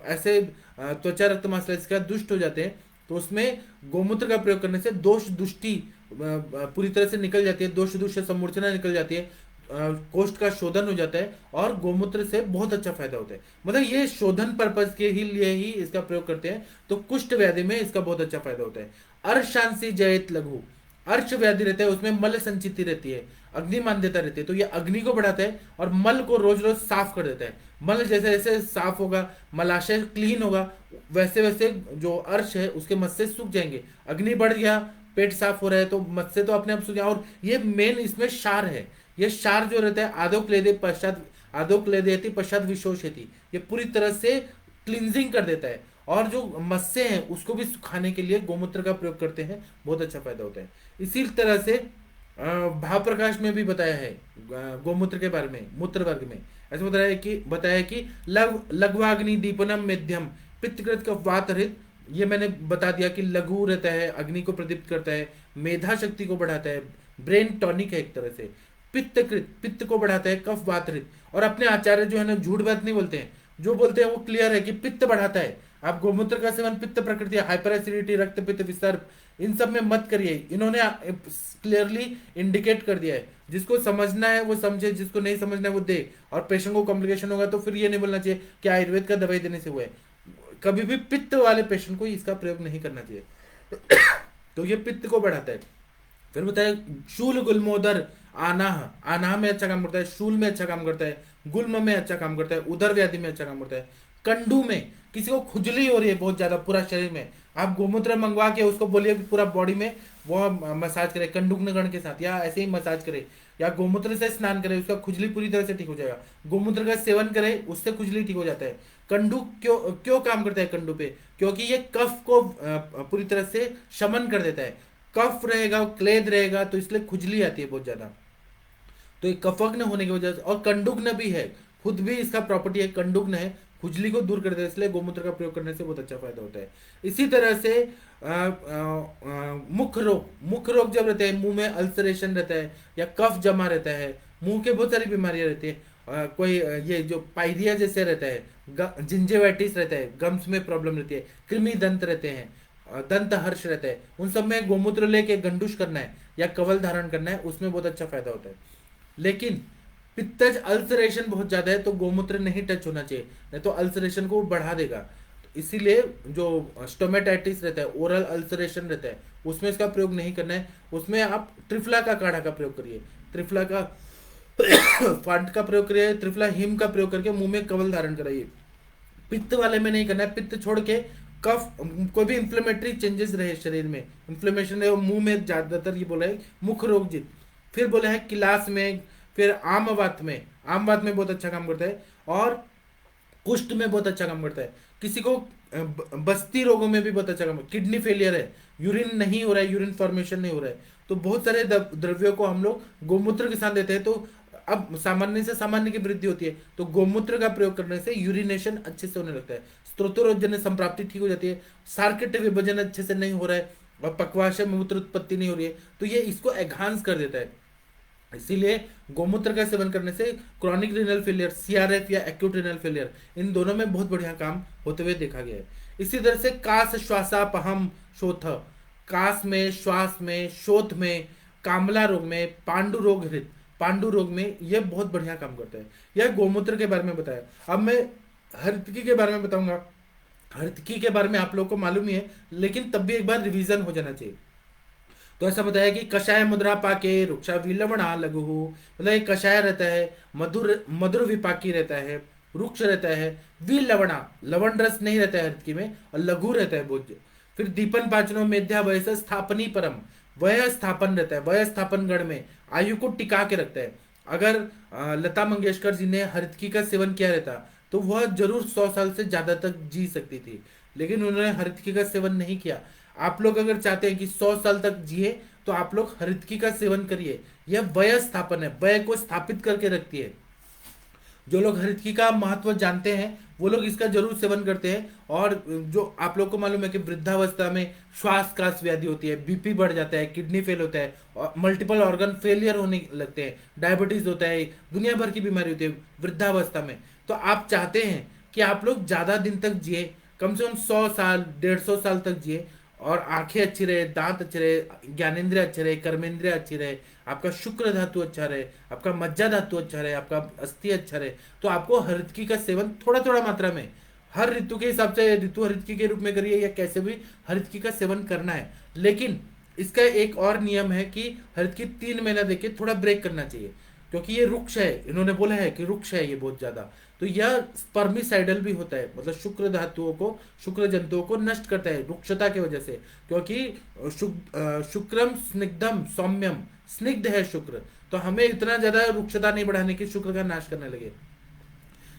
ऐसे त्वचा रक्त मांसलसिका दुष्ट हो जाते हैं, तो उसमें गोमूत्र का प्रयोग करने से दोष दुष्टि पूरी तरह से निकल जाती है, दोष दुष्ट सम्मूर्छना निकल जाती है, कोष्ठ का शोधन हो जाता है और गोमूत्र से बहुत अच्छा फायदा होता है। मतलब ये शोधन पर्पज के ही लिए ही इसका प्रयोग करते हैं, तो कुष्ठ व्याधि में इसका बहुत अच्छा फायदा होता है। अर्शांसी जयत लघु, अर्श व्याधि रहता है, उसमें मल संचिति रहती है, अग्नि मान्यता रहती है, तो ये अग्नि को बढ़ाता है और मल को रोज रोज साफ कर देता है। मल जैसे जैसे साफ होगा, मलाशय क्लीन होगा, वैसे वैसे जो अर्श है उसके मस्से सूख जाएंगे। अग्नि बढ़ गया, पेट साफ हो रहा है तो मस्से तो अपने आप सूख जाए। और ये मेन इसमें क्षार है, ये क्षार जो रहता है आदो क्लेदे पश्चात, आदो क्लेदेति पश्चात विशोषयति, ये पूरी तरह से क्लींजिंग कर देता है। और जो मस्से हैं उसको भी सुखाने के लिए गोमूत्र का प्रयोग करते हैं, बहुत अच्छा फायदा होता है। इसी तरह से भाव प्रकाश में भी बताया है गोमूत्र के बारे में, मूत्र वर्ग में ऐसा बताया कि लघ्वाग्नि दीपनम मध्यम पित्तकृत का वात हृत, ये मैंने बता दिया कि लघु रहता है, अग्नि को प्रदीप्त करता है, मेधा शक्ति को बढ़ाता है, ब्रेन टॉनिक है एक तरह से, पित्तकृत पित्त को बढ़ाता है, कफ वात हृत। और अपने आचार्य जो है ना झूठ बात नहीं बोलते हैं, जो बोलते हैं वो क्लियर है कि पित्त बढ़ाता है। आप गोमूत्र का सेवन पित्त प्रकृति, हाइपर एसिडिटी, रक्त पित्त विस्तार, इन सब में मत करिए, इन्होंने क्लियरली इंडिकेट कर दिया है। जिसको समझना है वो समझे, जिसको नहीं समझना है वो दे। और पेशेंट को कॉम्प्लिकेशन होगा तो फिर ये नहीं बोलना चाहिए कि आयुर्वेद का दवाई देने से हुआ है। कभी भी पित्त वाले पेशेंट को इसका प्रयोग नहीं करना चाहिए। तो ये पित्त को बढ़ाता है। फिर बताया शूल गुल्मोदर आनाह, आनाह में अच्छा काम करता है, शूल में अच्छा काम करता है, गुल्म में अच्छा काम करता है, उदर व्याधि में अच्छा काम करता है। कंडू में किसी को खुजली हो रही है बहुत ज्यादा पूरा शरीर में, आप गोमूत्र मंगवा के उसको बोलिए पूरा बॉडी में वो मसाज करे कंडूकनगण के साथ, या ऐसे ही मसाज करे, या गोमूत्र से स्नान करे, उसका खुजली पूरी तरह से ठीक हो जाएगा। गोमूत्र का सेवन करे, उससे खुजली ठीक हो जाता है। कंडूक क्यों क्यों काम करता है कंडू पे? क्योंकि ये कफ को पूरी तरह से शमन कर देता है। कफ रहेगा, क्लेद रहेगा, तो इसलिए खुजली आती है बहुत ज्यादा। तो ये कफग्न होने की वजह से, और कंडुग्न भी है, खुद भी इसका प्रॉपर्टी है, कंडुग्न है, खुजली को दूर कर देता है, इसलिए गोमूत्र का प्रयोग करने से बहुत अच्छा फायदा होता है। इसी तरह से मुख रोग जब रहते हैं, मुंह में अल्सरेशन रहता है या कफ जमा रहता है, मुंह के बहुत सारी बीमारियां रहती है, ये जो पायरिया जैसे रहता है, जिंजेवाइटिस रहता है, गम्स में प्रॉब्लम रहती है, कृमि दंत रहते हैं, दंत हर्ष रहता है, उन सब में गोमूत्र लेके गंडुश करना है या कवल धारण करना है, उसमें बहुत अच्छा फायदा होता है। लेकिन पित्तज अल्सरेशन बहुत ज्यादा है तो गोमूत्र नहीं टच होना चाहिए, नहीं तो अल्सरेशन को बढ़ा देगा। तो इसीलिए जो स्टोमेटाइटिस रहता है, ओरल अल्सरेशन रहता है, उसमें इसका प्रयोग नहीं करना है। उसमें आप त्रिफला का काढ़ा का प्रयोग करिए, त्रिफला का फांट का प्रयोग करिए, त्रिफला हिम का प्रयोग करके मुंह में कवल धारण कराइए। पित्त वाले में नहीं करना है, पित्त छोड़ के कफ, कोई भी इंफ्लेमेटरी चेंजेस रहे शरीर में, इंफ्लेमेशन रहे, मुंह में ज्यादातर ये बोला है मुख रोग जित, फिर बोले हैं किलास में, फिर आमवात में, आमवात में बहुत अच्छा काम करता है, और कुष्ठ में बहुत अच्छा काम करता है। किसी को बस्ती रोगों में भी बहुत अच्छा काम, किडनी फेलियर है, यूरिन नहीं हो रहा है, यूरिन फॉर्मेशन नहीं हो रहा है, तो बहुत सारे द्रव्यों को हम लोग गोमूत्र के साथ देते हैं, तो अब सामान्य से सामान्य की वृद्धि होती है, तो गोमूत्र का प्रयोग करने से यूरिनेशन अच्छे से होने लगता है, स्त्रोतोरोजन संप्राप्ति ठीक हो जाती है, सार्किट विभाजन अच्छे से नहीं हो रहा है, और पक्वाशय मूत्र उत्पत्ति नहीं हो रही है, तो ये इसको एनहांस कर देता है। इसीलिए गोमूत्र का सेवन करने से क्रॉनिक रीनल फेलियर, सीआरएफ या एक्यूट रीनल फेलियर, इन दोनों में बहुत बढ़िया काम होते हुए देखा गया है। इसी तरह से कास श्वासापहम शोथ, कास में, श्वास में, शोथ में, कामला रोग में, पांडु रोग हृत, पांडु रोग में यह बहुत बढ़िया काम करता है। यह गोमूत्र के बारे में बताया। अब मैं हरितकी के बारे में बताऊंगा। हरितकी के बारे में आप लोगों को मालूम ही है, लेकिन तब भी एक बार रिवीजन हो जाना चाहिए। तो ऐसा बताया कि कषाय मुद्रा पाके रुक्षा विलवणा लघु, मतलब एक कषाय रहता है, मधुर मधुर विपाकी रहता है, रुक्ष रहता है, विलवणा लवण रस नहीं रहता है हरितकी में, और लघु रहता है भोज्य। फिर दीपन पाचनो मेध्या वयस स्थापनी परम, वय स्थापन रहता है, वय स्थापन गण में आयु को टिका के रखता है। अगर लता मंगेशकर जी ने हरितकी का सेवन किया रहता तो वह जरूर 100 साल से ज्यादा तक जी सकती थी, लेकिन उन्होंने हरितकी का सेवन नहीं किया। आप लोग अगर चाहते हैं कि 100 साल तक जिए तो आप लोग हरितकी का सेवन करिए। यह वय स्थापन है, वय को स्थापित करके रखती है। जो लोग हरितकी का महत्व जानते हैं वो लोग इसका जरूर सेवन करते हैं। और जो आप लोग को मालूम है कि वृद्धावस्था में श्वास कास व्याधि होती है, बीपी बढ़ जाता है, किडनी फेल होता है, और मल्टीपल ऑर्गन फेलियर होने लगते हैं, डायबिटीज होता है, दुनिया भर की बीमारी होती है वृद्धावस्था में। तो आप चाहते हैं कि आप लोग ज्यादा दिन तक जिए, कम से कम 100 साल 150 साल तक जिए, और आंखें अच्छी रहे, दांत अच्छे रहे, ज्ञानेंद्रिय अच्छे रहे, कर्मेंद्रिय अच्छी रहे, आपका शुक्र धातु अच्छा रहे, आपका मज्जा धातु अच्छा रहे, आपका अस्थि अच्छा रहे, तो आपको हरितकी का सेवन थोड़ा थोड़ा मात्रा में, हर ऋतु के हिसाब से ऋतु हरितकी के रूप में करिए या कैसे भी हरितकी का सेवन करना है। लेकिन इसका एक और नियम है कि हरितकी 3 महीना देके थोड़ा ब्रेक करना चाहिए, क्योंकि ये रुक्ष है, इन्होंने बोला है कि रुक्ष है ये बहुत ज्यादा, तो यह स्पर्मिसाइडल भी होता है, मतलब शुक्र धातुओं को, शुक्र जंतुओं को नष्ट करता है रुक्षता की वजह से। क्योंकि शुक्रम स्निग्धम सौम्यम, स्निग्ध है शुक्र, तो हमें इतना ज्यादा रुक्षता नहीं बढ़ाने की, शुक्र का नाश करने लगे।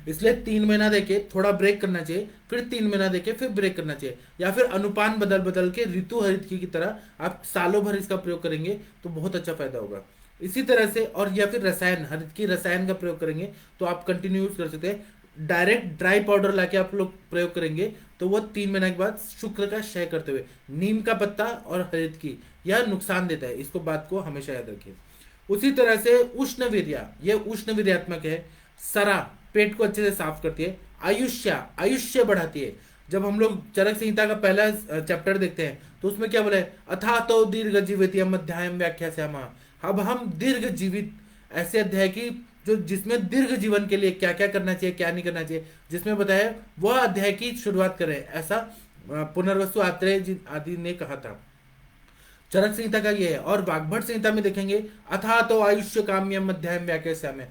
इसलिए 3 महीना देके थोड़ा ब्रेक करना चाहिए, फिर 3 महीना देके फिर ब्रेक करना चाहिए, या फिर अनुपान बदल बदल के ऋतु हरितकी की तरह आप सालों भर इसका प्रयोग करेंगे तो बहुत अच्छा फायदा होगा। इसी तरह से, और या फिर रसायन, हरितकी रसायन का प्रयोग करेंगे तो आप कंटिन्यू यूज कर सकते हैं। डायरेक्ट ड्राई पाउडर लाके आप लोग प्रयोग करेंगे तो वो 3 महीना के बाद शुक्र का क्षय करते हुए, नीम का पत्ता और हरितकी यह नुकसान देता है, इसको बात को हमेशा याद रखिए। उसी तरह से उष्ण वीर्या, यह उष्ण वीर्यात्मक है। सरा पेट को अच्छे से साफ करती है। आयुष्य बढ़ाती है। जब हम लोग चरक संहिता का पहला चैप्टर देखते हैं तो उसमें क्या बोला है, अथा तो दीर्घ जीवित अध्याय व्याख्या से हम, अब हम दीर्घ जीवित ऐसे अध्याय की जो जिसमें दीर्घ जीवन के लिए क्या क्या करना चाहिए क्या नहीं करना चाहिए जिसमें बताया, वह अध्याय की शुरुआत करें, ऐसा पुनर्वसु आत्रेय जी आदि ने कहा था। चरक संहिता का ये है। और वाग्भट संहिता में देखेंगे, अथा तो आयुष्य काम्यम अध्याय व्याख्या में,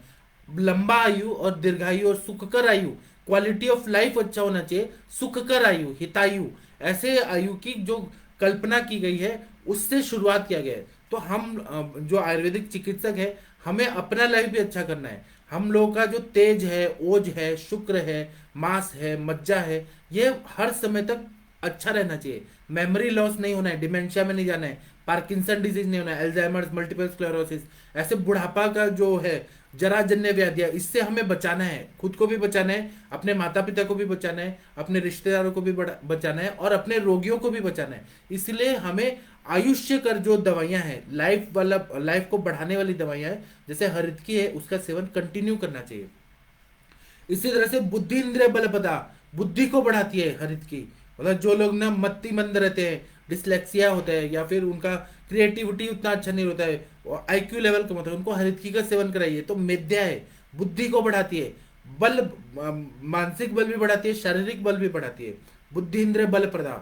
लंबा आयु और दीर्घायु और सुखकर आयु, क्वालिटी ऑफ लाइफ अच्छा होना चाहिए, सुखकर आयु, हितायु, ऐसे आयु की जो कल्पना की गई है उससे शुरुआत किया गया है। तो हम जो आयुर्वेदिक चिकित्सक है, हमें अपना लाइफ भी अच्छा करना है, हम लोगों का जो तेज है, ओज है, शुक्र है, मांस है, मज्जा है, ये हर समय तक अच्छा रहना चाहिए। मेमोरी लॉस नहीं होना है, डिमेंशिया में नहीं जाना है, पार्किंसन डिजीज नहीं होना है, अल्जाइमर्स, मल्टीपल स्क्लेरोसिस, ऐसे बुढ़ापा का जो है जराजन्य व्याधियां, इससे हमें बचाना है। खुद को भी बचाना है, अपने माता पिता को भी बचाना है, अपने रिश्तेदारों को भी बचाना है, और अपने रोगियों को भी बचाना है। इसलिए हमें आयुष्य कर जो दवाइयां हैं, लाइफ वाला, लाइफ को बढ़ाने वाली दवाइयां हैं, जैसे हरितकी है, उसका सेवन कंटिन्यू करना चाहिए। इसी तरह से बुद्धि इंद्रिय बलपदा, बुद्धि को बढ़ाती है हरित की। मतलब जो लोग ना मत्ती मंद रहते हैं, डिसलेक्सिया होता है, या फिर उनका क्रिएटिविटी उतना अच्छा नहीं होता है, आईक्यू लेवल कम होता है, उनको हरित की का सेवन कराइए। तो मेद्या है, बुद्धि को बढ़ाती है, बल, मानसिक बल भी बढ़ाती है, शारीरिक बल भी बढ़ाती है। बुद्धि इंद्रिय बल प्रदा,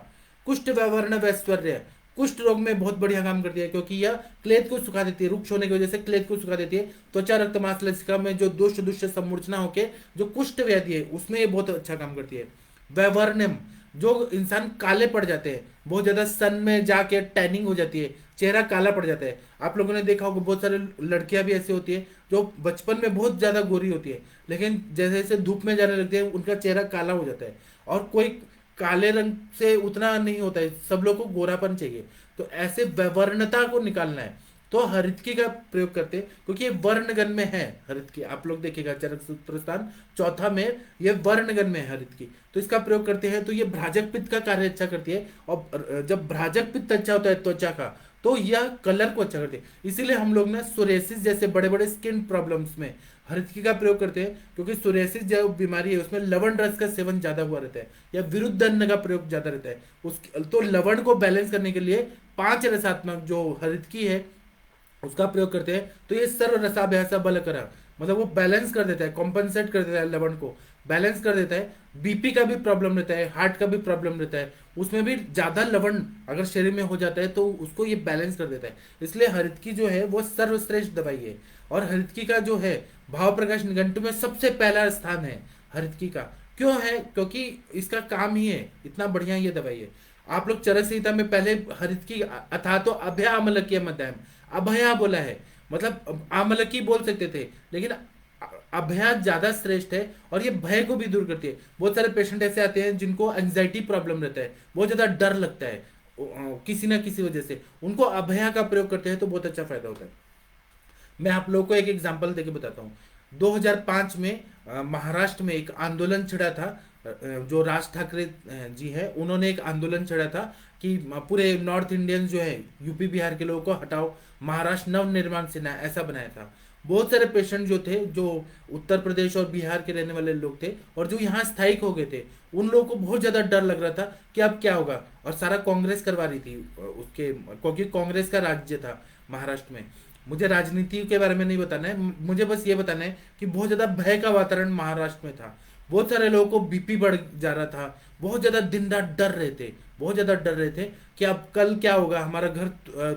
कुष्ठ व्यवर्ण वैश्वर्य, कुष्ठ रोग में बहुत बढ़िया काम करती है, क्योंकि यह क्लेद को सुखा देती है, रुक्ष होने की वजह से क्लेद को सुखा देती है। त्वचा रक्त मांस लसिका में जो दुष्ट दुष्ट समूर्छना होके जो कुष्ठ व्याधि है, उसमें ये बहुत अच्छा काम करती है। वैवर्ण्यम, जो इंसान काले पड़ जाते हैं, बहुत ज्यादा सन में जाके टैनिंग हो जाती है, चेहरा काला पड़ जाता है। आप लोगों ने देखा होगा, बहुत सारे लड़कियां भी ऐसी होती है जो बचपन में बहुत ज्यादा गोरी होती है, लेकिन जैसे जैसे धूप में जाने लगती है उनका चेहरा काला हो जाता है। और कोई काले रंग से उतना नहीं होता है, सब लोग को गोरापन चाहिए। तो ऐसे वर्णता को निकालना है, तो हरितकी का प्रयोग करते हैं, क्योंकि ये वर्णगण में है हरितकी। आप लोग देखिएगा चरक सूत्र स्थान चौथा में, ये वर्णगण में है हरितकी, तो इसका प्रयोग करते हैं। तो ये भ्राजक पित्त का कार्य अच्छा करती है, और जब भ्राजक पित्त अच्छा होता है त्वचा का, तो यह कलर को अच्छा करती है। इसीलिए हम लोग ना सोरेसिस जैसे बड़े बड़े स्किन प्रॉब्लम्स में हरितकी का प्रयोग करते हैं, क्योंकि सोरेसिस जो बीमारी है उसमें लवण रस का सेवन ज्यादा हुआ रहता है, या विरुद्ध अन्न का प्रयोग ज्यादा रहता है। उस तो लवण को बैलेंस करने के लिए 5 रसात्मक जो हरितकी है उसका प्रयोग करते हैं। तो ये सर्व रसाभ्यास बल करा, मतलब वो बैलेंस कर देता है, कॉम्पनसेट कर देता है, लवण को बैलेंस कर देता है। बीपी का भी प्रॉब्लम रहता है, हार्ट का भी प्रॉब्लम रहता है, उसमें भी ज्यादा लवण अगर शरीर में हो जाता है तो उसको ये बैलेंस कर देता है। इसलिए हरितकी जो है वो सर्वश्रेष्ठ दवाई है। और हरितकी का जो है भाव प्रकाश निघंटु में सबसे पहला स्थान है हरितकी का। क्यों है? क्योंकि इसका काम ही है, इतना बढ़िया ये दवाई है। आप लोग चरक संहिता में पहले हरितकी अथा तो अभया अमलकीय मध्यम, अभया बोला है, मतलब आमलकी बोल सकते थे, लेकिन अभया ज्यादा श्रेष्ठ है। और ये भय को भी दूर करती है। बहुत सारे पेशेंट ऐसे आते हैं जिनको एंजाइटी प्रॉब्लम रहता है, बहुत ज्यादा डर लगता है किसी ना किसी वजह से, उनको अभया का प्रयोग करते हैं तो बहुत अच्छा फायदा होता है। मैं आप लोगों को एक एग्जांपल देके बताता हूँ। 2005 में महाराष्ट्र में एक आंदोलन छिड़ा था। जो राज ठाकरे जी है, उन्होंने एक आंदोलन छेड़ा था कि पूरे नॉर्थ इंडियंस जो है, यूपी बिहार के लोगों को हटाओ, महाराष्ट्र नव निर्माण सेना, ऐसा बनाया था। बहुत सारे पेशेंट जो थे, जो उत्तर प्रदेश और बिहार के रहने वाले लोग थे और जो यहाँ स्थायिक हो गए थे, उन लोगों को बहुत ज्यादा डर लग रहा था कि अब क्या होगा। और सारा कांग्रेस करवा रही थी उसके, क्योंकि कांग्रेस का राज्य था महाराष्ट्र में। मुझे राजनीति के बारे में नहीं बताना है, मुझे बस ये बताना है कि बहुत ज्यादा भय का वातावरण महाराष्ट्र में था। बहुत सारे लोगों को बीपी बढ़ जा रहा था, बहुत ज्यादा दिन रात डर रहे थे, बहुत ज्यादा डर रहे थे कि अब कल क्या होगा, हमारा घर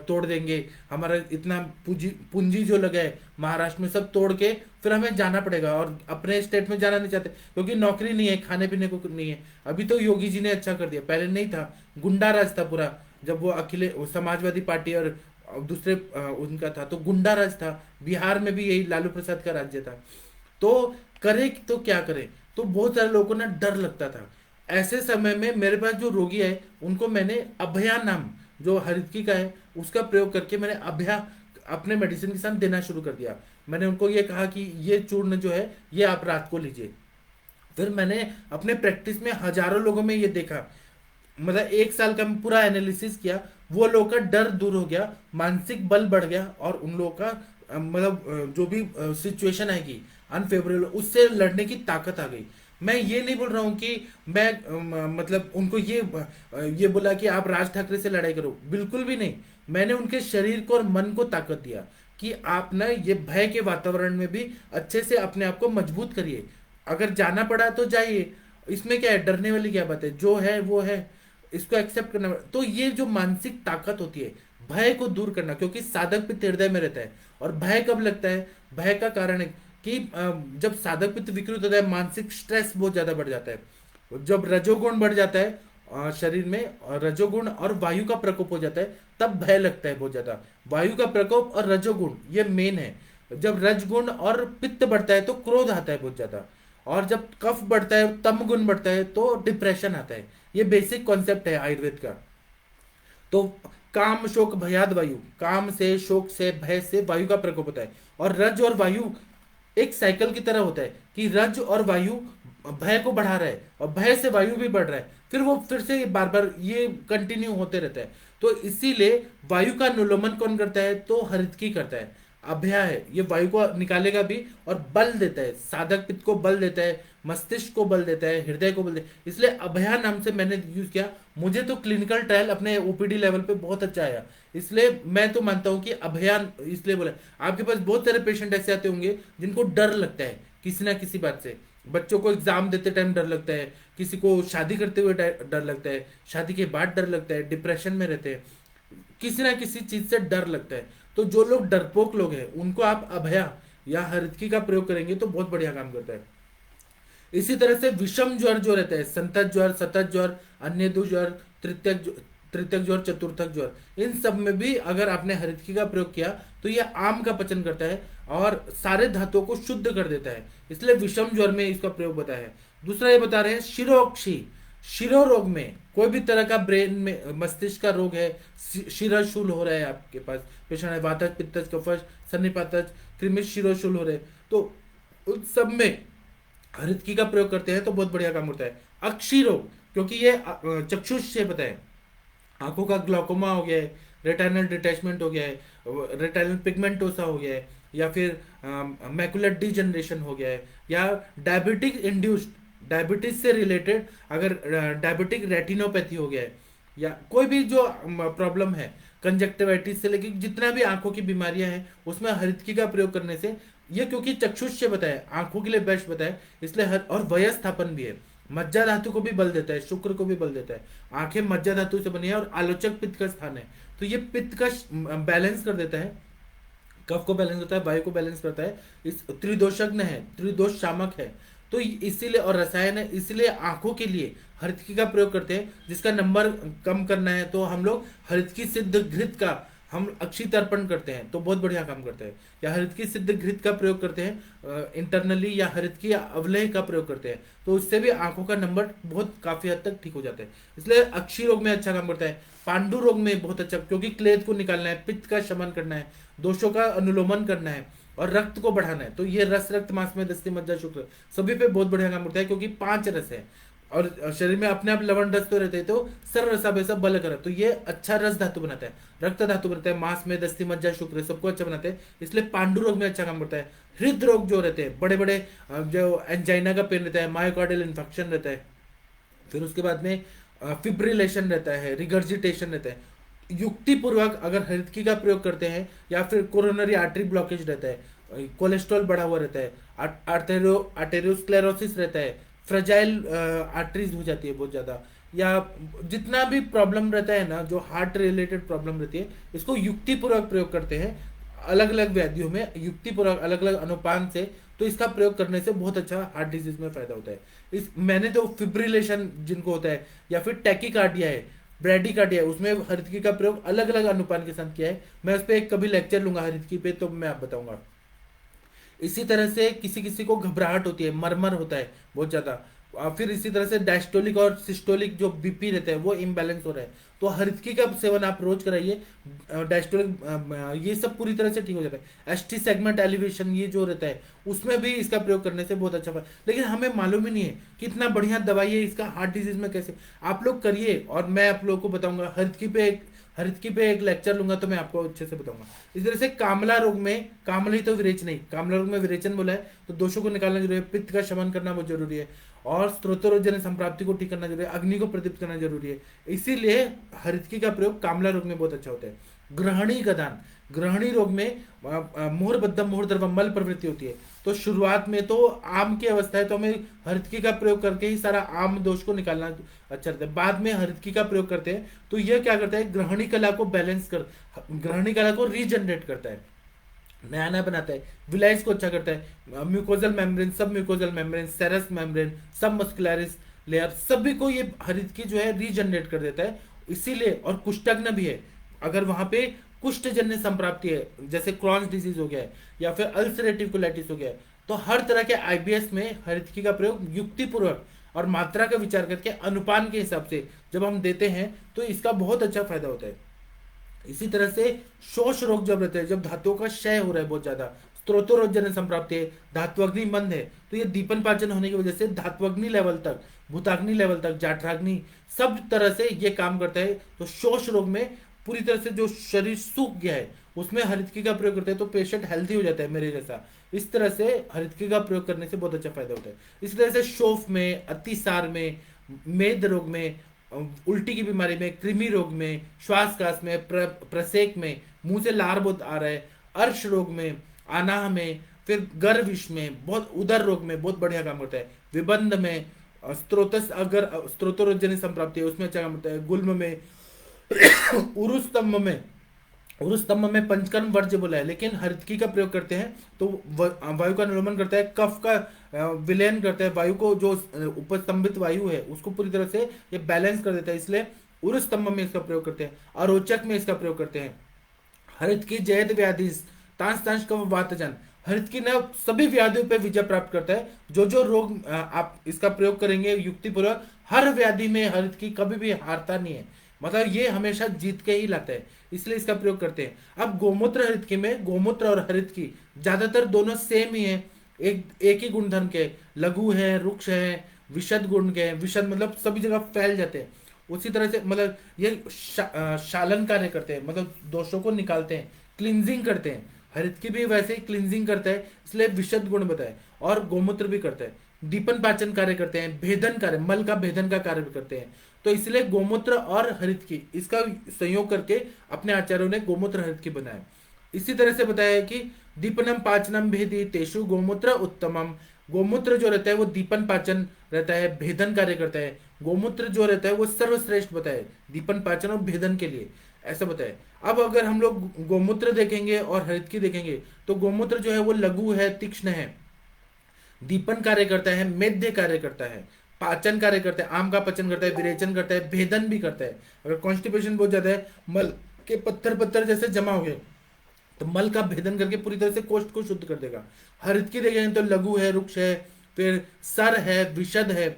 तोड़ देंगे, हमारा इतना पूंजी पूंजी जो लगा है महाराष्ट्र में सब तोड़ के फिर हमें जाना पड़ेगा। और अपने स्टेट में जाना नहीं चाहते क्योंकि नौकरी नहीं है, खाने पीने को नहीं है। अभी तो योगी जी ने अच्छा कर दिया, पहले नहीं था, गुंडा राज था पूरा। जब वो समाजवादी पार्टी और दूसरे उनका था तो गुंडा राज था। बिहार में भी यही लालू प्रसाद का राज्य था। तो करे तो क्या करे, तो बहुत सारे लोगों को ना डर लगता था। ऐसे समय में मेरे पास जो रोगी है उनको मैंने अभया नाम जो हरितकी का है उसका प्रयोग करके मैंने अभया अपने मेडिसिन के साथ देना शुरू कर दिया। मैंने उनको ये कहा कि ये चूर्ण जो है ये आप रात को लीजिए। फिर मैंने अपने प्रैक्टिस में हजारों लोगों में ये देखा, मतलब 1 साल का पूरा एनालिसिस किया, वो लोगों का डर दूर हो गया, मानसिक बल बढ़ गया, और उन लोगों का मतलब जो भी सिचुएशन आएगी अनफेवरेबल, उससे लड़ने की ताकत आ गई। मैं ये नहीं बोल रहा हूँ कि मैं मतलब उनको ये बोला कि आप राज ठाकरे से लड़ाई करो, बिल्कुल भी नहीं। मैंने उनके शरीर को और मन को ताकत दिया कि आप ना ये भय के वातावरण में भी अच्छे से अपने आप को मजबूत करिए। अगर जाना पड़ा तो जाइए, इसमें क्या है, डरने वाली क्या बात है, जो है वो है, इसको एक्सेप्ट करना। तो ये जो मानसिक ताकत होती है भय को दूर करना, क्योंकि साधक पित्त हृदय में रहता है। और भय कब लगता है? भय का कारण है कि जब साधक पित्त विकृत होता है, मानसिक स्ट्रेस बहुत ज्यादा बढ़ जाता है। जब रजोगुण बढ़ जाता है शरीर में, रजोगुण और वायु का प्रकोप हो जाता है, तब भय लगता है बहुत ज्यादा। वायु का प्रकोप और रजोगुण ये मेन है। जब रजगुण और पित्त बढ़ता है तो क्रोध आता है बहुत ज्यादा, और जब कफ बढ़ता है, तम गुण बढ़ता है तो डिप्रेशन आता है। ये बेसिक कॉन्सेप्ट है आयुर्वेद का। तो काम शोक भयाद वायु, काम से, शोक से, भय से वायु का प्रकोप होता है। और रज और वायु एक साइकिल की तरह होता है कि रज और वायु भय को बढ़ा रहा है और भय से वायु भी बढ़ रहा है, फिर वो फिर से बार बार ये कंटिन्यू होते रहता है। तो इसीलिए वायु का अनुलोमन कौन करता है? तो हरितकी करता है। अभया है, ये वायु को निकालेगा भी और बल देता है, साधक पित्त को बल देता है, मस्तिष्क को बल देता है, हृदय को बल देता है, इसलिए अभया नाम से मैंने यूज किया। मुझे तो क्लिनिकल ट्रायल अपने ओपीडी लेवल पे बहुत अच्छा आया, इसलिए मैं तो मानता हूं कि अभया इसलिए बोला। आपके पास बहुत सारे पेशेंट ऐसे आते होंगे जिनको डर लगता है किसी ना किसी बात से। बच्चों को एग्जाम देते टाइम डर लगता है, किसी को शादी करते हुए डर लगता है, शादी के बाद डर लगता है, डिप्रेशन में रहते हैं, किसी ना किसी चीज से डर लगता है। तो जो लोग डरपोक लोग हैं उनको आप अभया या हरितकी का प्रयोग करेंगे तो बहुत बढ़िया काम करता है। इसी तरह से विषम ज्वर जो रहता है, संतत ज्वर, सतत ज्वर, अन्य ज्वर, तृतीयक ज्वर, चतुर्थक ज्वर, इन सब में भी अगर आपने हरितकी का प्रयोग किया तो यह आम का पचन करता है और सारे धातुओं को शुद्ध कर देता है, इसलिए विषम ज्वर में इसका प्रयोग बताया है। दूसरा ये बता रहे हैं शिरोक्षी, शिरो रोग में कोई भी तरह का ब्रेन में मस्तिष्क का रोग है, शिरोशूल हो रहा है, आपके पास पेशेंट है, वातज, पित्तज, कफज, सन्निपातज, कृमि, शिरोशूल हो रहे हैं, तो उन सब में हरितकी का प्रयोग करते हैं तो बहुत बढ़िया काम होता है। अक्षी रोग, क्योंकि ये चक्षुष से पता है, आंखों का ग्लूकोमा हो गया है, रेटिनल डिटैचमेंट हो गया है, रेटिनल पिगमेंटोसा हो गया है, या फिर मैकुलर डिजनरेशन हो गया है, या डायबिटिक इंड्यूस्ड, डायबिटीज से रिलेटेड अगर डायबिटिक रेटिनोपैथी हो गया है, या कोई भी जो प्रॉब्लम है, कंजक्टिवाइटिस से लेकर जितना भी आंखों की बीमारियां हैं उसमें हरितकी का प्रयोग करने से, ये क्योंकि चक्षुष से बताया, आंखों के लिए बेस्ट बताया, इसलिए और वयस्थापन भी है, मज्जा धातु को भी बल देता है, शुक्र को भी बल देता है। आंखें मज्जा धातु से बनी है और आलोचक पित्त का स्थान है, तो ये पित्त का बैलेंस कर देता है, कफ को बैलेंस करता है, वायु को बैलेंस करता है। इस त्रिदोषज्ञ है, त्रिदोष शामक है, तो इसीलिए, और रसायन है, इसलिए आंखों के लिए हरितकी का प्रयोग करते हैं। जिसका नंबर कम करना है तो हम लोग हरितकी सिद्ध घृत का हम अक्षी तर्पण करते हैं तो बहुत बढ़िया काम करते हैं, या हरितकी सिद्ध घृत का प्रयोग करते हैं इंटरनली, या हरितकी अवलेह का प्रयोग करते हैं, तो उससे भी आंखों का नंबर बहुत काफी हद तक ठीक हो जाता है, इसलिए अक्षी रोग में अच्छा काम करता है। पांडु रोग में बहुत अच्छा, क्योंकि क्लेद को निकालना है, पित्त का शमन करना है, दोषों का अनुलोमन करना है और रक्त को बढ़ाना है, तो ये रस, रक्त, मांस में दस्ती, मज्जा, शुक्र, सभी पे बहुत बढ़िया काम करता है, क्योंकि 5 रस है और शरीर में अपने आप लवण रस तो रहते हैं, तो सर रसा वैसा बल कर, तो ये अच्छा रस धातु बनाता है, रक्त धातु बनाता है, मांस में दस्ती, मज्जा, शुक्र सबको अच्छा बनाते हैं, इसलिए पांडु रोग में अच्छा काम करता है। हृदय रोग जो रहते हैं, बड़े बड़े जो एंजाइना का पेन रहता है, मायोकार्डियल इन्फेक्शन रहता है, फिर उसके बाद में फिब्रिलेशन रहता है, रिगर्जिटेशन रहता है, युक्ति पूर्वक अगर हरितकी का प्रयोग करते हैं, या फिर कोरोनरी आर्टरी ब्लॉकेज रहता है, कोलेस्ट्रॉल बढ़ा हुआ रहता है, आर्टेरियोस्क्लेरोसिस रहता है, फ्रजाइल आर्टरीज हो जाती है बहुत ज्यादा, या जितना भी प्रॉब्लम रहता है ना, जो हार्ट रिलेटेड प्रॉब्लम रहती है, इसको युक्ति पूर्वक प्रयोग करते हैं अलग अलग व्याधियों में, युक्ति पूर्वक अलग अलग अनुपान से, तो इसका प्रयोग करने से बहुत अच्छा हार्ट डिजीज में फायदा होता है। इस मैंने तो फिब्रिलेशन जिनको होता है, या फिर टैकीकार्डिया है, ब्रैडीकार्डिया है, उसमें हरितकी का प्रयोग अलग अलग अनुपान के साथ किया है। मैं उस पर एक कभी लेक्चर लूंगा हरितकी पे, तो मैं आप बताऊंगा। इसी तरह से किसी किसी को घबराहट होती है, मरमर होता है बहुत ज्यादा, फिर इसी तरह से डायस्टोलिक और सिस्टोलिक जो बीपी रहता है वो इम्बैलेंस हो रहा है, तो हरितकी का सेवन आप रोज कराइए, डायस्टोलिक ये सब पूरी तरह से ठीक हो जाता है। एसटी सेगमेंट एलिवेशन ये जो रहता है उसमें भी इसका प्रयोग करने से बहुत अच्छा लेकिन हमें मालूम ही नहीं है कि इतना बढ़िया दवाई है इसका हार्ट डिजीज में कैसे। आप लोग करिए और मैं आप लोगों को बताऊंगा, हरितकी पे एक लेक्चर लूंगा तो मैं आपको अच्छे से बताऊंगा। इस तरह से कामला रोग में, कामला तो विरेचन नहीं, कामला रोग में विरेचन बोला है तो दोषों को निकालना जरूरी है, पित्त का शमन करना बहुत जरूरी है, और स्त्रोतरोजन संप्राप्ति को ठीक करना जरूरी है, अग्नि को प्रदीप्त करना जरूरी है। इसीलिए हरितकी का प्रयोग कामला रोग में बहुत अच्छा होता है। ग्रहणी का दान, ग्रहणी रोग में मोहर बद्धम मोहर द्रवम मल प्रवृत्ति होती है, तो शुरुआत में तो आम की अवस्था है तो हमें हरितकी का प्रयोग करके ही सारा आम दोष को निकालना अच्छा रहता है। बाद में हरितकी का प्रयोग करते हैं तो यह क्या करता है, ग्रहणी कला को बैलेंस कर, ग्रहणी कला को रीजनरेट करता है, नया नया बनाता है, विलाइस को अच्छा करता है, म्यूकोजल मेम्ब्रेन, सब म्यूकोजल मेम्ब्रेन, सेरस मेम्ब्रेन, सब मस्कुलरिस लेयर, सभी को ये हरितकी जो है रीजनरेट कर देता है। इसीलिए, और कुष्ठग्न भी है, अगर वहां पे कुष्ठजन्य संप्राप्ति है, जैसे क्रॉन्स डिजीज हो गया है या फिर अल्सरेटिव कोलाइटिस हो गया है, तो हर तरह के आईबीएस में हरितकी का प्रयोग युक्तिपूर्वक और मात्रा का विचार करके अनुपान के हिसाब से जब हम देते हैं तो इसका बहुत अच्छा फायदा होता है। इसी तरह से शोष रोग जब रहते हैं, जब धातुओं का क्षय हो रहा है बहुत ज्यादा, स्त्रोतोरोजन संप्राप्ति है, धात्वग्नि मंद है, तो ये दीपन पाचन होने की वजह से धात्वग्नि लेवल तक, भूताग्नि लेवल तक, जाठराग्नि सब तरह से ये काम करता है। तो शोष रोग में पूरी तरह से जो शरीर सूख गया है उसमें हरितकी का प्रयोग करते हैं तो पेशेंट हेल्थी हो जाता है मेरे जैसा। इस तरह से हरितकी का प्रयोग करने से बहुत अच्छा फायदा होता है। इस तरह से शोफ में, अतिसार में, मेद रोग में, उल्टी की बीमारी में, कृमि रोग में, श्वासकाश में, प्रसेक में, मुंह से लार बहुत आ रहा है, अर्श रोग में, आनाह में, फिर गर्विश में, बहुत उदर रोग में बहुत बढ़िया काम करता है। विबंध में, स्त्रोतस अगर स्त्रोतोरोजन संप्राप्ति है उसमें अच्छा काम करता है। गुल्म में, उरुस्तंभ में पंचकर्म वर्ज्य बोला है, लेकिन हरितकी का प्रयोग करते हैं तो वायु का अनुलोमन करता है, कफ का विलयन करता है, वायु को जो उपस्तंभित वायु है उसको पूरी तरह से ये बैलेंस कर देता है, इसलिए उरुस्तंभ में इसका प्रयोग करते हैं। अरोचक में इसका प्रयोग करते हैं। हरितकी जयद व्याधि तांस तांस कफ वातजन, हरितकी ने सभी व्याधियों पे विजय प्राप्त करता है। जो जो रोग आप इसका प्रयोग करेंगे युक्तिपूर्वक, हर व्याधि में हरितकी कभी भी हारता नहीं है, मतलब ये हमेशा जीत के ही लाता है, इसलिए इसका प्रयोग करते हैं। अब गोमूत्र हरितकी में, गोमूत्र और हरितकी ज्यादातर दोनों सेम ही है, एक ही गुणधर्म के, लघु है, रुक्ष है, विशद गुण के, विशद मतलब सभी जगह फैल जाते हैं। उसी तरह से मतलब ये शालन कार्य करते हैं, मतलब दोषों को निकालते हैं, क्लिनजिंग करते हैं। हरितकी भी वैसे ही क्लिनजिंग करता है, इसलिए विशद गुण बताए। और गोमूत्र भी करता है, दीपन पाचन कार्य करते हैं, भेदन कार्य, मल का भेदन का कार्य भी करते हैं। तो इसलिए गोमूत्र और हरितकी इसका संयोग करके अपने आचार्यों ने गोमूत्र हरितकी बनाया। इसी तरह से बताया है कि दीपनम पाचनम भेदी तेषु गोमूत्र उत्तमम, गोमूत्र जो रहता है वो दीपन पाचन रहता है, भेदन कार्य करता है। गोमूत्र जो रहता है वो सर्वश्रेष्ठ बताए दीपन पाचन और भेदन के लिए, ऐसा बताए। अब अगर हम लोग गोमूत्र देखेंगे और हरितकी देखेंगे तो गोमूत्र जो है वो लघु है, तीक्ष्ण है, दीपन कार्य करता है, मेध्य कार्य करता है, पाचन कार्य करता है, आम का पचन करता है, विरेचन करता है, भेदन भी करता है। अगर कॉन्स्टिपेशन बहुत ज्यादा है, मल के पत्थर पत्थर जैसे जमा हो गए तो मल का भेदन करके पूरी तरह से कोष्ठ को शुद्ध कर देगा। हरितकी देखेंगे तो लघु है, रुक्ष है, फिर सर है, विशद है।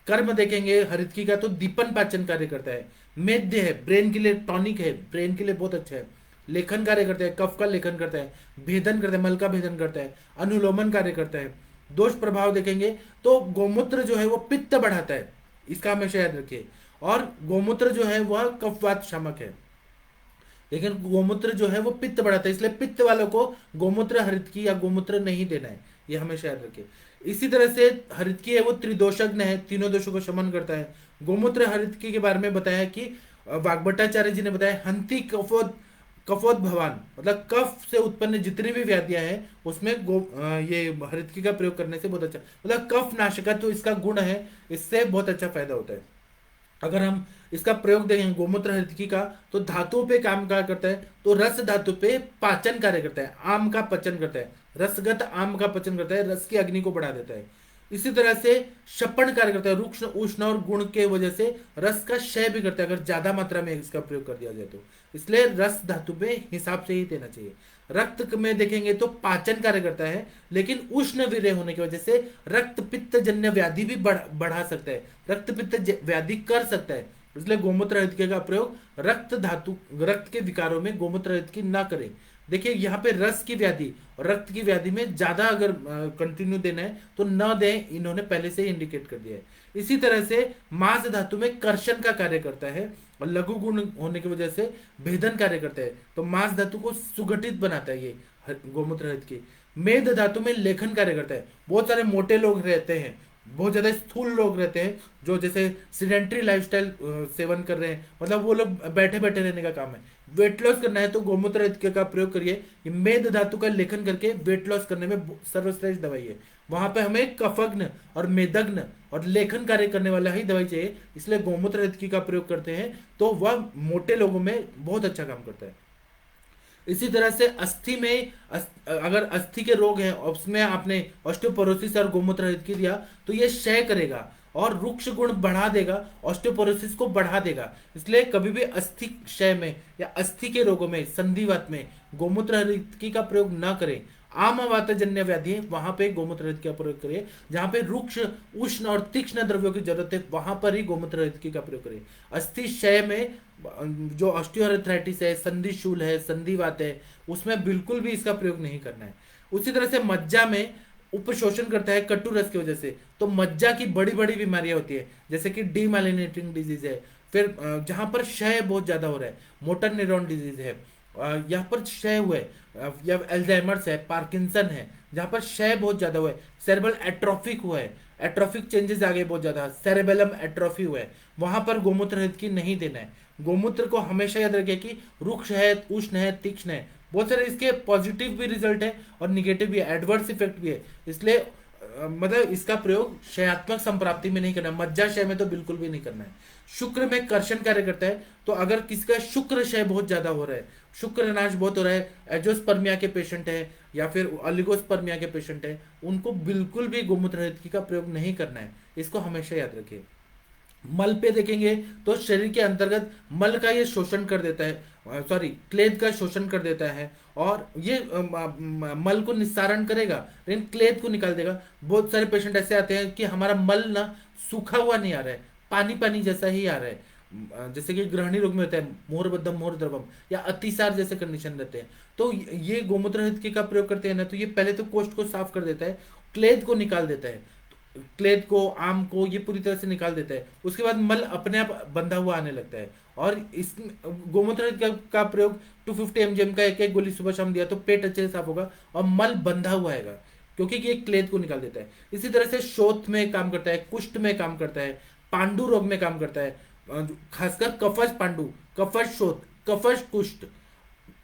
कर्म देखेंगे हरितकी का तो दीपन पाचन कार्य करता है, मेध्य है, ब्रेन के लिए टॉनिक है, ब्रेन के लिए बहुत अच्छा है, लेखन कार्य करता है, कफ का लेखन करता है, भेदन करता है, मल का भेदन करता है, अनुलोमन कार्य करता है। दोष प्रभाव देखेंगे तो गोमूत्र जो है वो पित्त बढ़ाता है, इसका हमेशा याद रखिए। और गोमूत्र जो है वह कफवात शामक है, लेकिन गोमूत्र जो है वो पित्त बढ़ाता है, इसलिए पित्त वालों को गोमूत्र हरितकी या गोमूत्र नहीं देना है, ये हमेशा याद रखिए। इसी तरह से हरितकी है वो त्रिदोषज्ञ है, तीनों दोषों को शमन करता है। गोमूत्र हरितकी के बारे में बताया कि वाग्भट्टाचार्य जी ने बताया, हंति कफोद्भवान, मतलब कफ से उत्पन्न जितनी भी व्याधियां हैं उसमें ये हरितकी का प्रयोग करने से बहुत अच्छा, मतलब कफ नाशकत्व तो इसका गुण है, इससे बहुत अच्छा फायदा होता है। अगर हम इसका प्रयोग देखें गोमूत्र हरितकी का तो धातुओं पे काम कार्य करता है, तो रस धातु पे पाचन कार्य करता है, आम का पचन करता है, रसगत आम का पचन करता है, रस की अग्नि को बढ़ा देता है। इसी तरह से शपण कार्य करता है, रुक्ष उष्ण और गुण के वजह से रस का क्षय भी करता है अगर ज्यादा मात्रा में इसका प्रयोग कर दिया जाए तो, इसलिए रस धातु पे हिसाब से ही देना चाहिए। रक्त में देखेंगे तो पाचन कार्य करता है, लेकिन उष्ण वीर्य होने की वजह से रक्त पित्त जन्य व्याधि भी बढ़ा सकता है, रक्त पित्त व्याधि कर सकता है, इसलिए गोमूत्र हरितकी का प्रयोग रक्त के विकारों में गोमूत्र हरितकी ना करें। देखिए यहाँ पे रस की व्याधि और रक्त की व्याधि में ज्यादा अगर कंटिन्यू देना है तो न दें, इन्होंने पहले से ही इंडिकेट कर दिया है। इसी तरह से मांस धातु में कर्षण का कार्य करता है और लघु गुण होने की वजह से भेदन कार्य करता है, तो मांस धातु को सुगठित बनाता है ये गोमूत्र हरितकी। मेद धातु में लेखन कार्य करता है, बहुत सारे मोटे लोग रहते हैं, बहुत ज्यादा स्थूल लोग रहते हैं जो जैसे सीडेंटरी लाइफस्टाइल सेवन कर रहे हैं, मतलब वो लोग बैठे बैठे रहने का काम है, वेट लॉस करना है तो गोमूत्र हरितकी का प्रयोग करिए। ये मेद धातु का लेखन करके वेट लॉस करने में सर्वश्रेष्ठ दवाई है, वहां पे हमें कफग्न और मेदग्न और लेखन कार्य करने वाला ही दवाई चाहिए, इसलिए गोमूत्र हरितकी का प्रयोग करते हैं तो वह मोटे लोगों में बहुत अच्छा काम करता है। इसी तरह से अस्थि में अगर अस्थि के रोग हैं उसमें आपने ऑस्टियोपोरोसिस और गोमूत्र हरितकी दिया तो ये क्षय करेगा और रुक्ष गुण बढ़ा देगा, ऑस्टियोपोरोसिस को बढ़ा देगा। इसलिए कभी भी अस्थि क्षय में या अस्थि के रोगों में, संधिवात में गोमूत्र हरितकी का प्रयोग न करें। आम वातजन्य व्याधि है वहां पे गोमूत्र हरितकी का प्रयोग करिए। जहां पे रुक्ष, उष्ण और तीक्ष्ण द्रव्यों की जरूरत है वहां पर ही गोमूत्र हरितकी का प्रयोग करिए। अस्थि क्षय में जो ऑस्टियोआर्थराइटिस है, संधिशूल है, संधिवात है, उसमें बिल्कुल भी इसका प्रयोग नहीं करना है। उसी तरह से मज्जा में उपशोषण करता है कटु रस की वजह से, तो मज्जा की बड़ी बड़ी बीमारियां होती है, जैसे कि डीमाइलिनेटिंग डिजीज है। फिर जहां पर क्षय बहुत ज्यादा हो रहा है, मोटर न्यूरॉन डिजीज है, यहाँ पर क्षय हुआ है, या एल्जाइमर्स है, पार्किंसन है, जहां पर क्षय बहुत ज्यादा हुआ है, सेरेब्रल एट्रोफिक हुआ है, एट्रोफिक चेंजेस आ गए बहुत ज्यादा, सेरेबेलम एट्रोफी हुआ है, वहां पर गोमूत्र हरितकी नहीं देना है। गोमूत्र को हमेशा याद रखिए कि रुक्ष है, उष्ण है, तीक्ष्ण है। बहुत सारे इसके पॉजिटिव भी रिजल्ट है और निगेटिव भी है, एडवर्स इफेक्ट भी है। इसलिए मतलब इसका प्रयोग क्षयात्मक संप्राप्ति में नहीं करना है, मज्जा क्षय में तो बिल्कुल भी नहीं करना है। शुक्र में कर्षण कार्य करता है, तो अगर किसी का शुक्र क्षय बहुत ज्यादा हो रहा है, शुक्र नाश बहुत हो रहा है, एजोस्पर्मिया के पेशेंट है या फिर ओलिगोस्पर्मिया के पेशेंट है, उनको बिल्कुल भी गोमूत्र हरितकी का प्रयोग नहीं करना है। इसको हमेशा याद रखिए। मल पे देखेंगे तो शरीर के अंतर्गत मल का ये शोषण कर देता है, सॉरी क्लेद का शोषण कर देता है, और ये मल को निस्सारण करेगा लेकिन क्लेद को निकाल देगा। बहुत सारे पेशेंट ऐसे आते हैं कि हमारा मल ना सूखा हुआ नहीं आ रहा है, पानी पानी जैसा ही आ रहा है, जैसे कि ग्रहणी रोग में होता है मोहरबद्धम मोहर द्रवम, या अतिसार जैसे कंडीशन रहते हैं। तो ये गोमूत्र हरितकी का प्रयोग करते हैं ना, तो ये पहले तो कोष्ठ को साफ कर देता है, क्लेद को निकाल देता है, क्लेद को, आम को, ये पूरी तरह से निकाल देता है। उसके बाद मल अपने आप बंधा हुआ आने लगता है। और इस गोमूत्र का प्रयोग 250 mg का एक एक गोली सुबह शाम दिया तो पेट अच्छे से साफ होगा और मल बंधा हुआ आएगा, क्योंकि ये क्लेद को निकाल देता है। इसी तरह से शोथ में काम करता है, कुष्ठ में काम करता है, पांडु रोग में काम करता है, खासकर कफश पांडु, कफश शोथ, कफश कुष्ठ,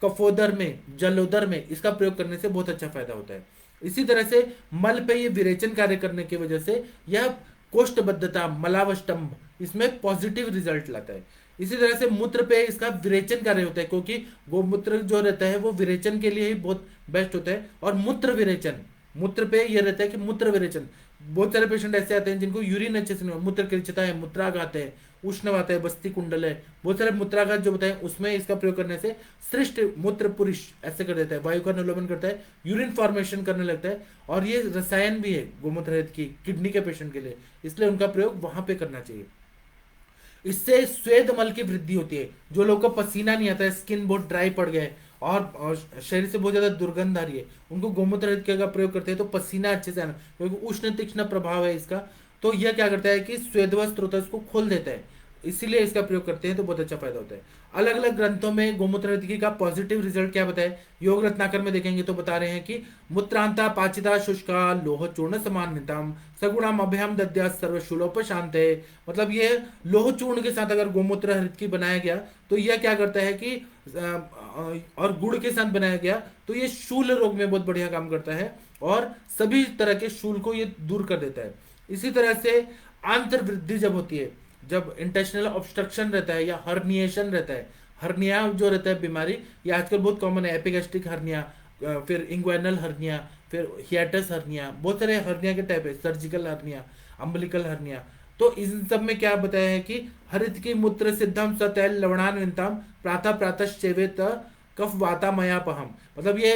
कफोदर में, जलोदर में इसका प्रयोग करने से बहुत अच्छा फायदा होता है। इसी तरह से मल पे ये विरेचन कार्य करने की वजह से यह कोष्ठबद्धता, मलावष्टम्भ, इसमें पॉजिटिव रिजल्ट लाता है। इसी तरह से मूत्र पे इसका विरेचन कार्य होता है, क्योंकि गोमूत्र जो रहता है वो विरेचन के लिए ही बहुत बेस्ट होता है। और मूत्र विरेचन, मूत्र पे ये रहता है कि मूत्र विरेचन, बहुत सारे पेशेंट ऐसे आते हैं जिनको यूरिन अच्छे से नहीं, मूत्र कृच्छता है, मूत्राघात है, उष्णवात है, बस्ती कुंडल है, बहुत सारे मूत्राघात जो बताए उसमें इसका प्रयोग करने से श्रेष्ठ मूत्र पुरुष ऐसे कर देता है, वायु का अनुलोमन करता है, यूरिन फॉर्मेशन करने लगता है। और ये रसायन भी है गोमूत्र हरित की किडनी के पेशेंट के लिए, इसलिए उनका प्रयोग वहां पे करना चाहिए। इससे स्वेद मल की वृद्धि होती है। जो लोगों को पसीना नहीं आता है, स्किन बहुत ड्राई पड़ गया है और शरीर से बहुत ज्यादा दुर्गंध आ रही है, उनको गोमूत्र हरित का प्रयोग करते हैं तो पसीना अच्छे से आना, क्योंकि उष्ण तीक्ष्ण प्रभाव है इसका। तो यह क्या करता है कि स्वेदवा स्रोत को खोल देता है, इसीलिए इसका प्रयोग करते हैं तो बहुत अच्छा फायदा होता है। अलग अलग ग्रंथों में गोमूत्र हरितकी का पॉजिटिव रिजल्ट क्या बताए, योग रत्नाकर में देखेंगे तो बता रहे हैं कि मूत्रांता पाचिता शुष्का लोह चूर्ण समान्वितम सगुणाम अभ्याम दद्या सर्वशूलोपशांते। मतलब ये लोह चूर्ण के साथ अगर गोमूत्र हरितकी बनाया गया तो यह क्या करता है कि और गुड़ के साथ बनाया गया तो ये शूल रोग में बहुत बढ़िया काम करता है और सभी तरह के शूल को ये दूर कर देता है। इसी तरह से आंतर वृद्धि जब होती है, जब इंटेस्टिनल ऑब्स्ट्रक्शन रहता है या हर्निएशन रहता है, हर्निया जो रहता है बीमारी, ये आजकल बहुत कॉमन है, एपिगैस्ट्रिक हर्निया, फिर इंग्वाइनल हर्निया, फिर हियाटस हर्निया, बहुत सारे हर्निया के टाइप है, सर्जिकल हर्निया, अम्बलिकल हर्निया। तो इन सब में क्या बताया है कि हरितकी मूत्र सिद्धम सतैल लवणान्विताम प्रातः प्रातः सेवेत कफ वातामयापहम। मतलब ये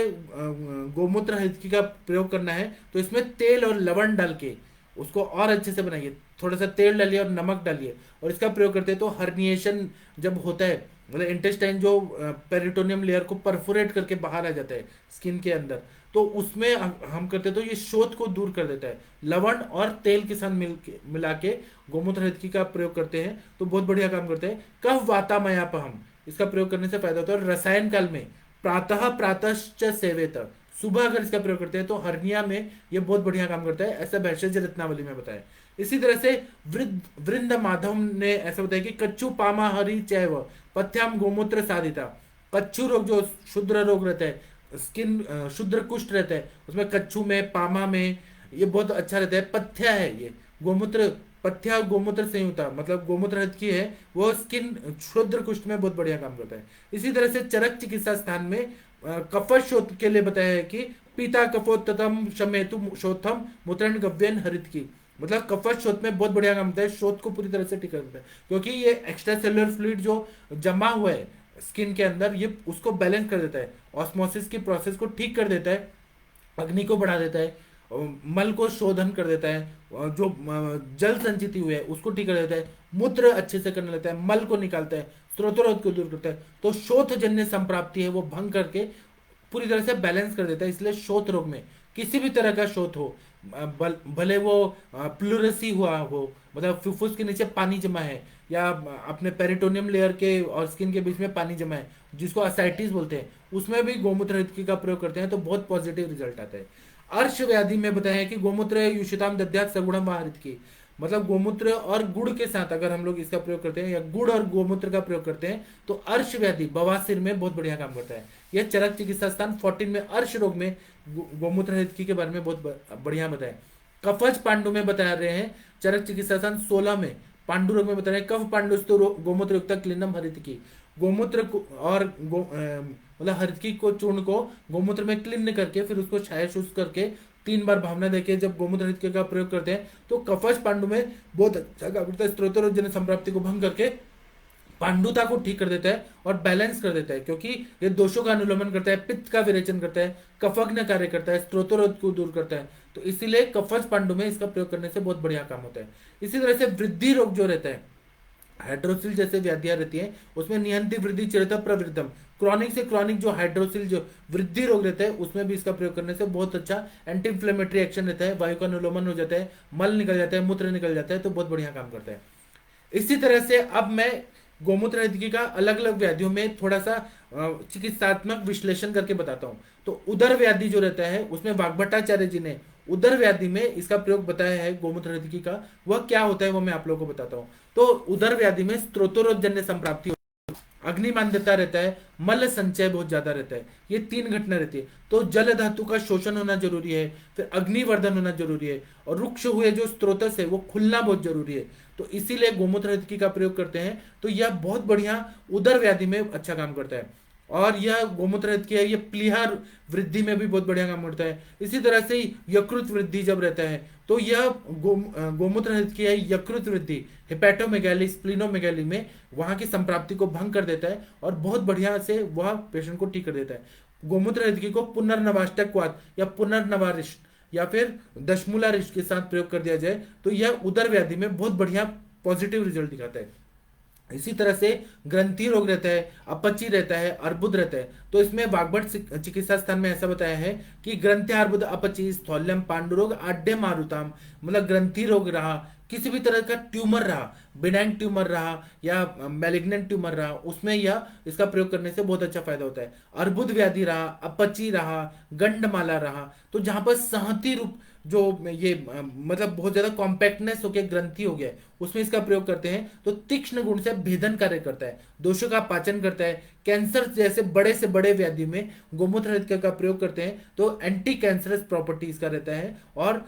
गोमूत्र हरितकी का प्रयोग करना है तो इसमें तेल और लवण डाल के उसको और अच्छे से बनाइए, थोड़ा सा तेल डालिए और नमक डालिए और इसका प्रयोग करते हैं तो हर्निएशन जब होता है, मतलब इंटेस्टाइन जो पेरिटोनियम लेयर को परफोरेट करके बाहर आ जाता है स्किन के अंदर, तो उसमें हम करते हैं तो ये शोथ को दूर कर देता है। लवण और तेल के साथ मिला के गोमूत्र हरितकी का प्रयोग करते हैं तो बहुत बढ़िया काम करते हैं। कफ वातामयापहम, इसका प्रयोग करने से फायदा होता है। और रसायन काल में प्रातः प्रातः सेवेत, सुबह अगर इसका प्रयोग करते हैं तो हर्निया में ये बहुत बढ़िया काम करता है, ऐसा भैषज रत्नावली में बताया। इसी तरह से वृंद माधव ने ऐसा बताया कि कच्चू पामा हरि चैव पथ्याम गोमूत्र साधिता। कच्चू रोग जो शुद्र रोग रहता है, स्किन शुद्र कुष्ठ रहता है, उसमें कच्चू में, पामा में ये बहुत अच्छा रहता है। पथ्या है ये गोमूत्र, पथ्या गोमूत्र संयुक्ता, मतलब गोमूत्र हरितकी है वो स्किन शुद्र कुष्ठ में बहुत बढ़िया काम करता है। इसी तरह से चरक चिकित्सा स्थान में कफश के लिए बताया है कि पीता कफोत्तम शमेतु शोथम मूत्रण गव्यन हरितकी। मतलब कफज शोथ में बहुत बढ़िया काम होता है, शोथ को पूरी तरह से ठीक कर देता है, क्योंकि ये एक्स्ट्रा सेलुलर फ्लूइड जो जमा हुआ है स्किन के अंदर, ये उसको बैलेंस कर देता है, ऑस्मोसिस की प्रोसेस को ठीक कर देता है, अग्नि को बढ़ा देता है, मल को शोधन कर देता है, जो जल संचित हुए है उसको ठीक कर देता है, मूत्र अच्छे से करने लगता है, मल को निकालता है, स्त्रोतरोध को दूर करता है। तो शोथ जन्य संप्राप्ति है वो भंग करके पूरी तरह से बैलेंस कर देता है। इसलिए शोथ रोग में किसी भी तरह का शोथ हो, भले वो प्लूरसी हुआ हो, मतलब फुफ्फुस के नीचे पानी जमा है, या अपने पेरिटोनियम लेयर के और स्किन के बीच में पानी जमा है, जिसको असाइटिस बोलते हैं, उसमें भी गोमूत्र हितकी का प्रयोग करते हैं तो बहुत पॉजिटिव रिजल्ट आता है। अर्श व्याधि में बताया है कि गोमूत्र युषिताम दद्यात सगुणम वाहरित की, मतलब गोमूत्र और गुड़ के साथ अगर हम लोग इसका प्रयोग करते हैं या गुड़ और गोमूत्र का प्रयोग करते हैं तो अर्श व्याधि बवासीर में बहुत बढ़िया काम करता है। यह चरक चिकित्सा स्थान 14 में अर्श रोग में गोमूत्र हितकी के बारे में बहुत बढ़िया बताया। कफज पांडु में बता रहे हैं, चरक चिकित्सा स्थान 16 में पांडु रोग में बता रहे हैं, कफ पांडुस्तु गोमूत्र युक्त क्लीनम हरित की, गोमूत्र और मतलब हरितकी को चूर्ण को गोमूत्र में क्लीन करके फिर उसको छाया शुष्क करके 3 बार भावना देके जब गोमूत्र हरितकी का प्रयोग करते हैं तो कफज पांडु में बहुत अच्छा काम करता है। स्त्रोतरोजन संप्राप्ति को भंग करके पांडुता को ठीक कर देता है और बैलेंस कर देता है, क्योंकि ये दोषों का अनुलोमन करता है, पित्त का विरेचन करता है, कफग्न कार्य करता है, स्त्रोतरोध को दूर करता है। तो इसीलिए कफज पांडु में इसका प्रयोग करने से बहुत बढ़िया काम होता है। इसी तरह से वृद्धि रोग जो रहता है, हाइड्रोसिल जैसे व्याधियां रहती हैं उसमें नियंत्रित वृद्धि चिरता प्रवृद्धम, क्रॉनिक से क्रॉनिक जो हाइड्रोसिल जो वृद्धि रोग रहता है उसमें भी इसका प्रयोग करने से बहुत अच्छा एंटी इंफ्लेमेटरी एक्शन रहता है, वायु का अनुलोमन हो जाता है, मल निकल जाता है, मूत्र निकल जाता है, तो बहुत बढ़िया काम करता है। इसी तरह से अब मैं गोमूत्र हरितकी का अलग अलग व्याधियों में थोड़ा सा चिकित्सात्मक विश्लेषण करके बताता हूँ। तो उदर व्याधि जो रहता है उसमें वाग्भट्टाचार्य जी ने उदर व्याधि में इसका प्रयोग बताया है गोमूत्र हरितकी का, वह क्या होता है वो मैं आप लोगों को बताता हूँ। तो उदर व्याधि में स्त्रोतरोजन्य संप्राप्ति, अग्निमांद्यता रहता है, मल संचय बहुत ज्यादा रहता है, ये 3 घटना रहती है। तो जल धातु का शोषण होना जरूरी है, फिर अग्निवर्धन होना जरूरी है, और रुक्ष हुए जो स्त्रोतस है वो खुलना बहुत जरूरी है। तो इसीलिए गोमूत्र हरितकी का प्रयोग करते हैं तो यह बहुत बढ़िया उदर व्याधि में अच्छा काम करता है। और यह गोमूत्र हरितकी है, यह प्लीहा वृद्धि में भी बहुत बढ़िया काम करता है। इसी तरह से यकृत वृद्धि जब रहता है तो यह गोमूत्र हरितकी है, यकृत वृद्धि हेपेटोमेगाली स्प्लिनोमेगाली में वहां की संप्राप्ति को भंग कर देता है और बहुत बढ़िया से वह पेशेंट को ठीक कर देता है। गोमूत्र हरितकी को पुनर्नवाष्टकवात या पुनर्नवारिष्ट या फिर दशमूला रिष्ट के साथ प्रयोग कर दिया जाए तो यह उदर व्याधि में बहुत बढ़िया पॉजिटिव रिजल्ट दिखाता है। इसी तरह से ग्रंथि रोग रहता है, अपची रहता है, अर्बुद रहता है। तो इसमें वाग्भट चिकित्सा स्थान में ऐसा बताया है कि ग्रंथि अर्बुद अपची स्थौल्यम पांडुरोग आड्य मारुताम, मतलब ग्रंथि रोग रहा, किसी भी तरह का ट्यूमर रहा, बिनाइन ट्यूमर रहा या मैलिग्नेंट ट्यूमर रहा, उसमें यह इसका प्रयोग करने से बहुत अच्छा फायदा होता है। अर्बुद व्याधि रहा, अपची रहा, गंडमाला रहा, तो जहां पर सहती रूप जो ये मतलब बहुत ज्यादा कॉम्पैक्टनेस होकर ग्रंथि हो गया है उसमें इसका प्रयोग करते हैं तो तीक्ष्ण गुण से भेदन कार्य करता है, दोषों का पाचन करता है। कैंसर जैसे बड़े से बड़े व्याधि में गोमूत्र हरितकी का प्रयोग करते हैं तो एंटी कैंसरस प्रॉपर्टी इसका रहता है और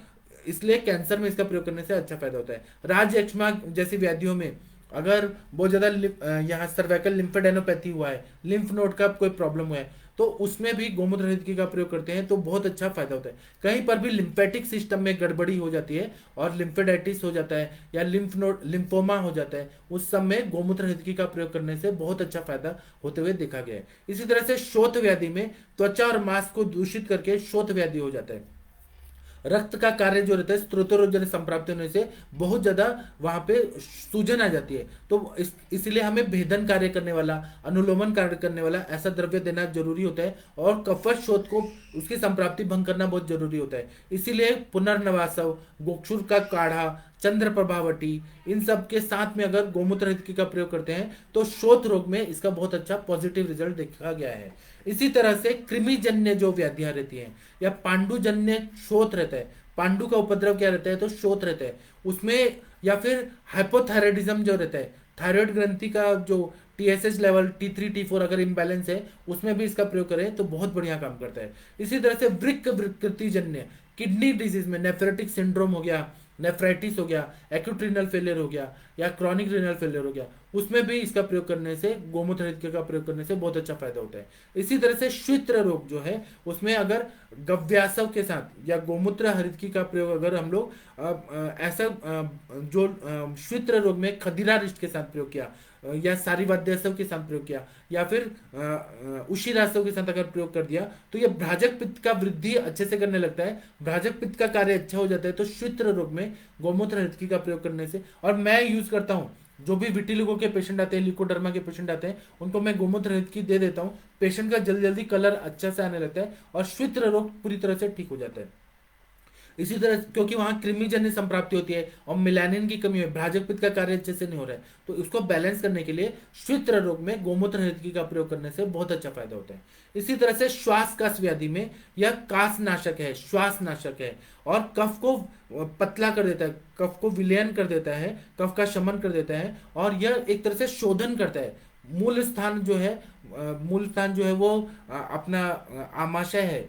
इसलिए कैंसर में इसका प्रयोग करने से अच्छा फायदा होता है। राज एक्ष्मा जैसी व्याधियों में अगर बहुत ज्यादा यहाँ सर्वाइकल लिम्फेडेनोपैथी हुआ है, लिम्फ नोड का कोई प्रॉब्लम हुआ है तो उसमें भी गोमूत्र हरितकी का प्रयोग करते हैं तो बहुत अच्छा फायदा होता है। कहीं पर भी लिम्फेटिक सिस्टम में गड़बड़ी हो जाती है और लिम्फेडाइटिस हो जाता है या लिम्फ नोड लिम्फोमा हो जाता है, उस समय गोमूत्र हरितकी का प्रयोग करने से बहुत अच्छा फायदा होते हुए देखा गया है। इसी तरह से शोथ व्याधि में त्वचा और मांस को दूषित करके शोथ व्याधि हो जाता है। रक्त का कार्य जो रहता है स्त्रोतरोजन संप्राप्ति होने से बहुत ज्यादा वहां पे सूजन आ जाती है, तो इसीलिए हमें भेदन कार्य करने वाला, अनुलोमन कार्य करने वाला ऐसा द्रव्य देना जरूरी होता है और कफज शोथ को उसकी संप्राप्ति भंग करना बहुत जरूरी होता है। इसीलिए पुनर्नवासव, गोक्षुर का काढ़ा, चंद्र प्रभावटी, इन सब के साथ में अगर गोमूत्र हरितकी का प्रयोग करते हैं तो शोथ रोग में इसका बहुत अच्छा पॉजिटिव रिजल्ट देखा गया है। इसी तरह से कृमिजन्य जो व्याधियां रहती हैं या पांडुजन्य शोथ रहता है, पांडु का उपद्रव क्या रहता है तो शोथ रहता है उसमें, या फिर हाइपोथायराइडिज्म जो रहता है, थायराइड ग्रंथि का जो टीएसएच लेवल T3 T4 अगर इम्बैलेंस है उसमें भी इसका प्रयोग करें तो बहुत बढ़िया काम करता है। इसी तरह से वृक्क विकृति जन्य किडनी डिजीज में नेफ्रेटिक सिंड्रोम हो गया, नेफ्राइटिस हो गया, एक्यूट रीनल फेलियर हो गया या क्रॉनिक रीनल फेलियर हो गया, उसमें भी इसका प्रयोग करने से, गोमूत्र हरितकी का प्रयोग करने से बहुत अच्छा फायदा होता है। इसी तरह से श्वित्र रोग जो है, उसमें अगर गव्यासव के साथ या गोमूत्र हरितकी का प्रयोग अगर हम लोग ऐसा जो श्वित्र रोग में खदिरा रिष्ट के साथ प्रयोग किया या सारीवाद्यासव के साथ प्रयोग किया या फिर उशिरासव के साथ अगर प्रयोग कर दिया, तो ये भ्राजक पित्त का वृद्धि अच्छे से करने लगता है, भ्राजक पित्त का कार्य अच्छा हो जाता है। तो श्वित्र रोग में गोमूत्र हरितकी का प्रयोग करने से, और मैं यूज करता हूँ, जो भी विटिलिगो के पेशेंट आते हैं, लिकोडर्मा के पेशेंट आते हैं, उनको मैं गोमूत्र हरितकी दे देता हूँ। पेशेंट का जल्दी जल्दी कलर अच्छा से आने लगता है और श्वित्र रोग पूरी तरह से ठीक हो जाता है। इसी तरह क्योंकि वहां कृमिजन्य संप्राप्ति होती है और मिलानिन की कमी है, भ्राजक पित्त का कार्य अच्छे से नहीं हो रहा है, तो उसको बैलेंस करने के लिए श्वित्र रोग में गोमूत्र हरितकी का प्रयोग करने से बहुत अच्छा फायदा होता है। इसी तरह से श्वास कास व्याधि में यह कास नाशक है, श्वास नाशक है और कफ को पतला कर देता है, कफ को विलयन कर देता है, कफ का शमन कर देता है और यह एक तरह से शोधन करता है। मूल स्थान जो है, मूल स्थान जो है वो अपना आमाशय है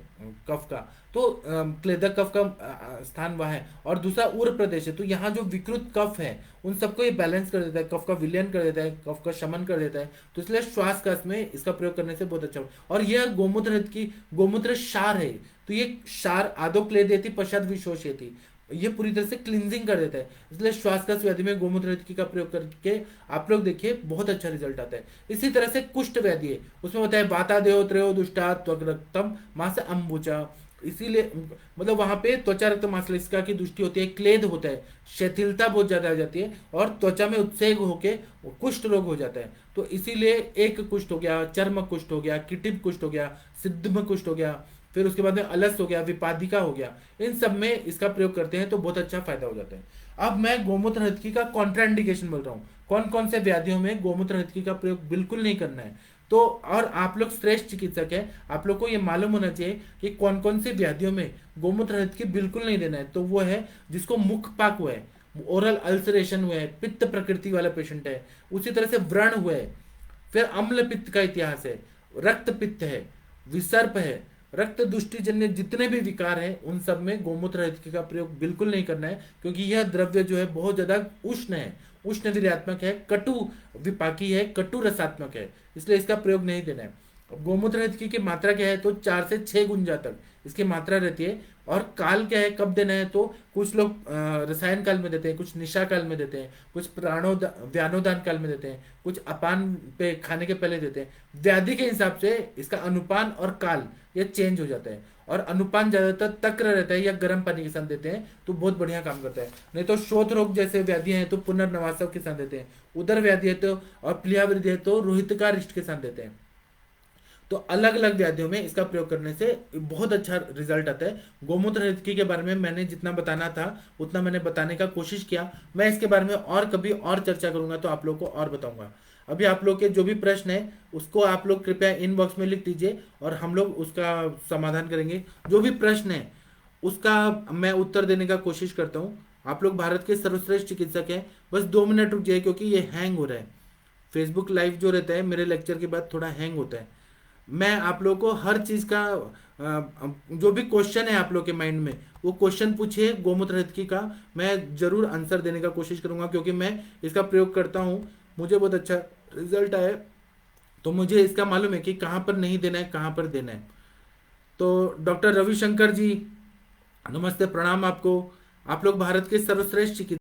कफ का, तो क्लेदक कफ का स्थान वह है और दूसरा उर प्रदेश है, तो यहाँ जो विकृत कफ है उन सबको ये बैलेंस कर देता है, कफ का विलयन कर देता है, कफ का शमन कर देता है। तो इसलिए श्वास कास में इसका प्रयोग करने से बहुत अच्छा होता है। और यह गोमूत्र की गोमूत्र क्षार है, तो ये क्षार आदो क्लेदेति पश्चात विशोषयति, ये पूरी तरह से क्लींजिंग कर देता है। इसलिए श्वासकास व्याधि में गोमूत्र हरितकी का प्रयोग करके आप लोग देखिए बहुत अच्छा रिजल्ट आता है। इसी तरह से कुष्ठ व्याधि है, उसमें होता है वाता देहो त्रयो दुष्टा त्वक रक्तम मास अंबुचा, इसीलिए मतलब वहां पे त्वचा रक्त मांसलिका की दृष्टि होती है, क्लेद होता है, शिथिलता बहुत ज्यादा आ जाती है और त्वचा में उत्सेग होके कुष्ठ रोग हो जाता है। तो इसीलिए एक कुष्ठ हो गया, चर्म कुष्ठ हो गया, किटिप कुष्ठ हो गया, सिद्धम कुष्ठ हो गया, फिर उसके बाद में अलस हो गया, विपादिका हो गया, इन सब में इसका प्रयोग करते हैं तो बहुत अच्छा फायदा हो जाता है। अब मैं गोमूत्र हरितकी का कॉन्ट्राइंडिकेशन बोल रहा हूँ, कौन कौन से व्याधियों में गोमूत्र हरितकी का प्रयोग बिल्कुल नहीं करना है। तो और आप लोग श्रेष्ठ चिकित्सक हैं, आप लोग को ये मालूम होना चाहिए कि कौन कौन सी व्याधियों में गोमूत्र हरितकी बिल्कुल नहीं देना है। तो वो है जिसको मुख पाक हुआ है, ओरल अल्सरेशन हुआ है, पित्त प्रकृति वाला पेशेंट है, उसी तरह से व्रण हुआ है, फिर अम्ल पित्त का इतिहास है, रक्त पित्त है, विसर्प है, रक्त दुष्टिजन्य जितने भी विकार हैं उन सब में गोमूत्र हरितकी का प्रयोग बिल्कुल नहीं करना है, क्योंकि यह द्रव्य जो है बहुत ज्यादा उष्ण है, उष्ण वीर्यात्मक है, कटु विपाकी है, कटु रसात्मक है, इसलिए इसका प्रयोग नहीं देना है। अब गोमूत्र हरितकी की मात्रा क्या है, तो 4 से 6 गुंजा तक इसकी मात्रा रहती है। और काल क्या है, कब देना है, तो कुछ लोग रसायन काल में देते हैं, कुछ निशा काल में देते हैं, कुछ व्यानोदान काल में देते हैं, कुछ अपान पे खाने के पहले देते हैं। व्याधि के हिसाब से इसका अनुपान और काल ये चेंज हो जाता है, और अनुपान ज्यादातर तक्र रहता है या गर्म पानी के साथ देते हैं तो बहुत बढ़िया काम करता है। नहीं तो शोथ रोग जैसे व्याधि हैं तो पुनर्नवासव के साथ देते हैं, उदर व्याधि है तो और प्लिहावृद्धि है तो रोहितका रिष्ट के साथ देते हैं। तो अलग अलग व्याधियों में इसका प्रयोग करने से बहुत अच्छा रिजल्ट आता है। गोमूत्र हरितकी के बारे में मैंने जितना बताना था उतना मैंने बताने का कोशिश किया। मैं इसके बारे में और कभी और चर्चा करूंगा तो आप लोग को और बताऊंगा। अभी आप लोग के जो भी प्रश्न है उसको आप लोग कृपया इनबॉक्स में लिख दीजिए और हम लोग उसका समाधान करेंगे। जो भी प्रश्न है उसका मैं उत्तर देने का कोशिश करता हूँ। आप लोग भारत के सर्वश्रेष्ठ चिकित्सक हैं, बस 2 मिनट रुक जाइए क्योंकि ये हैंग हो रहा है। फेसबुक लाइव जो रहता है मेरे लेक्चर के बाद थोड़ा हैंग होता है। मैं आप लोग को हर चीज का जो भी क्वेश्चन है आप लोग के माइंड में वो क्वेश्चन पूछिए गोमूत्र हरितकी का, मैं जरूर आंसर देने का कोशिश करूंगा क्योंकि मैं इसका प्रयोग करता हूँ, मुझे बहुत अच्छा रिजल्ट आया। तो मुझे इसका मालूम है कि कहाँ पर नहीं देना है, कहाँ पर देना है। तो डॉक्टर रविशंकर जी नमस्ते, प्रणाम आपको। आप लोग भारत के सर्वश्रेष्ठ चिकित्सक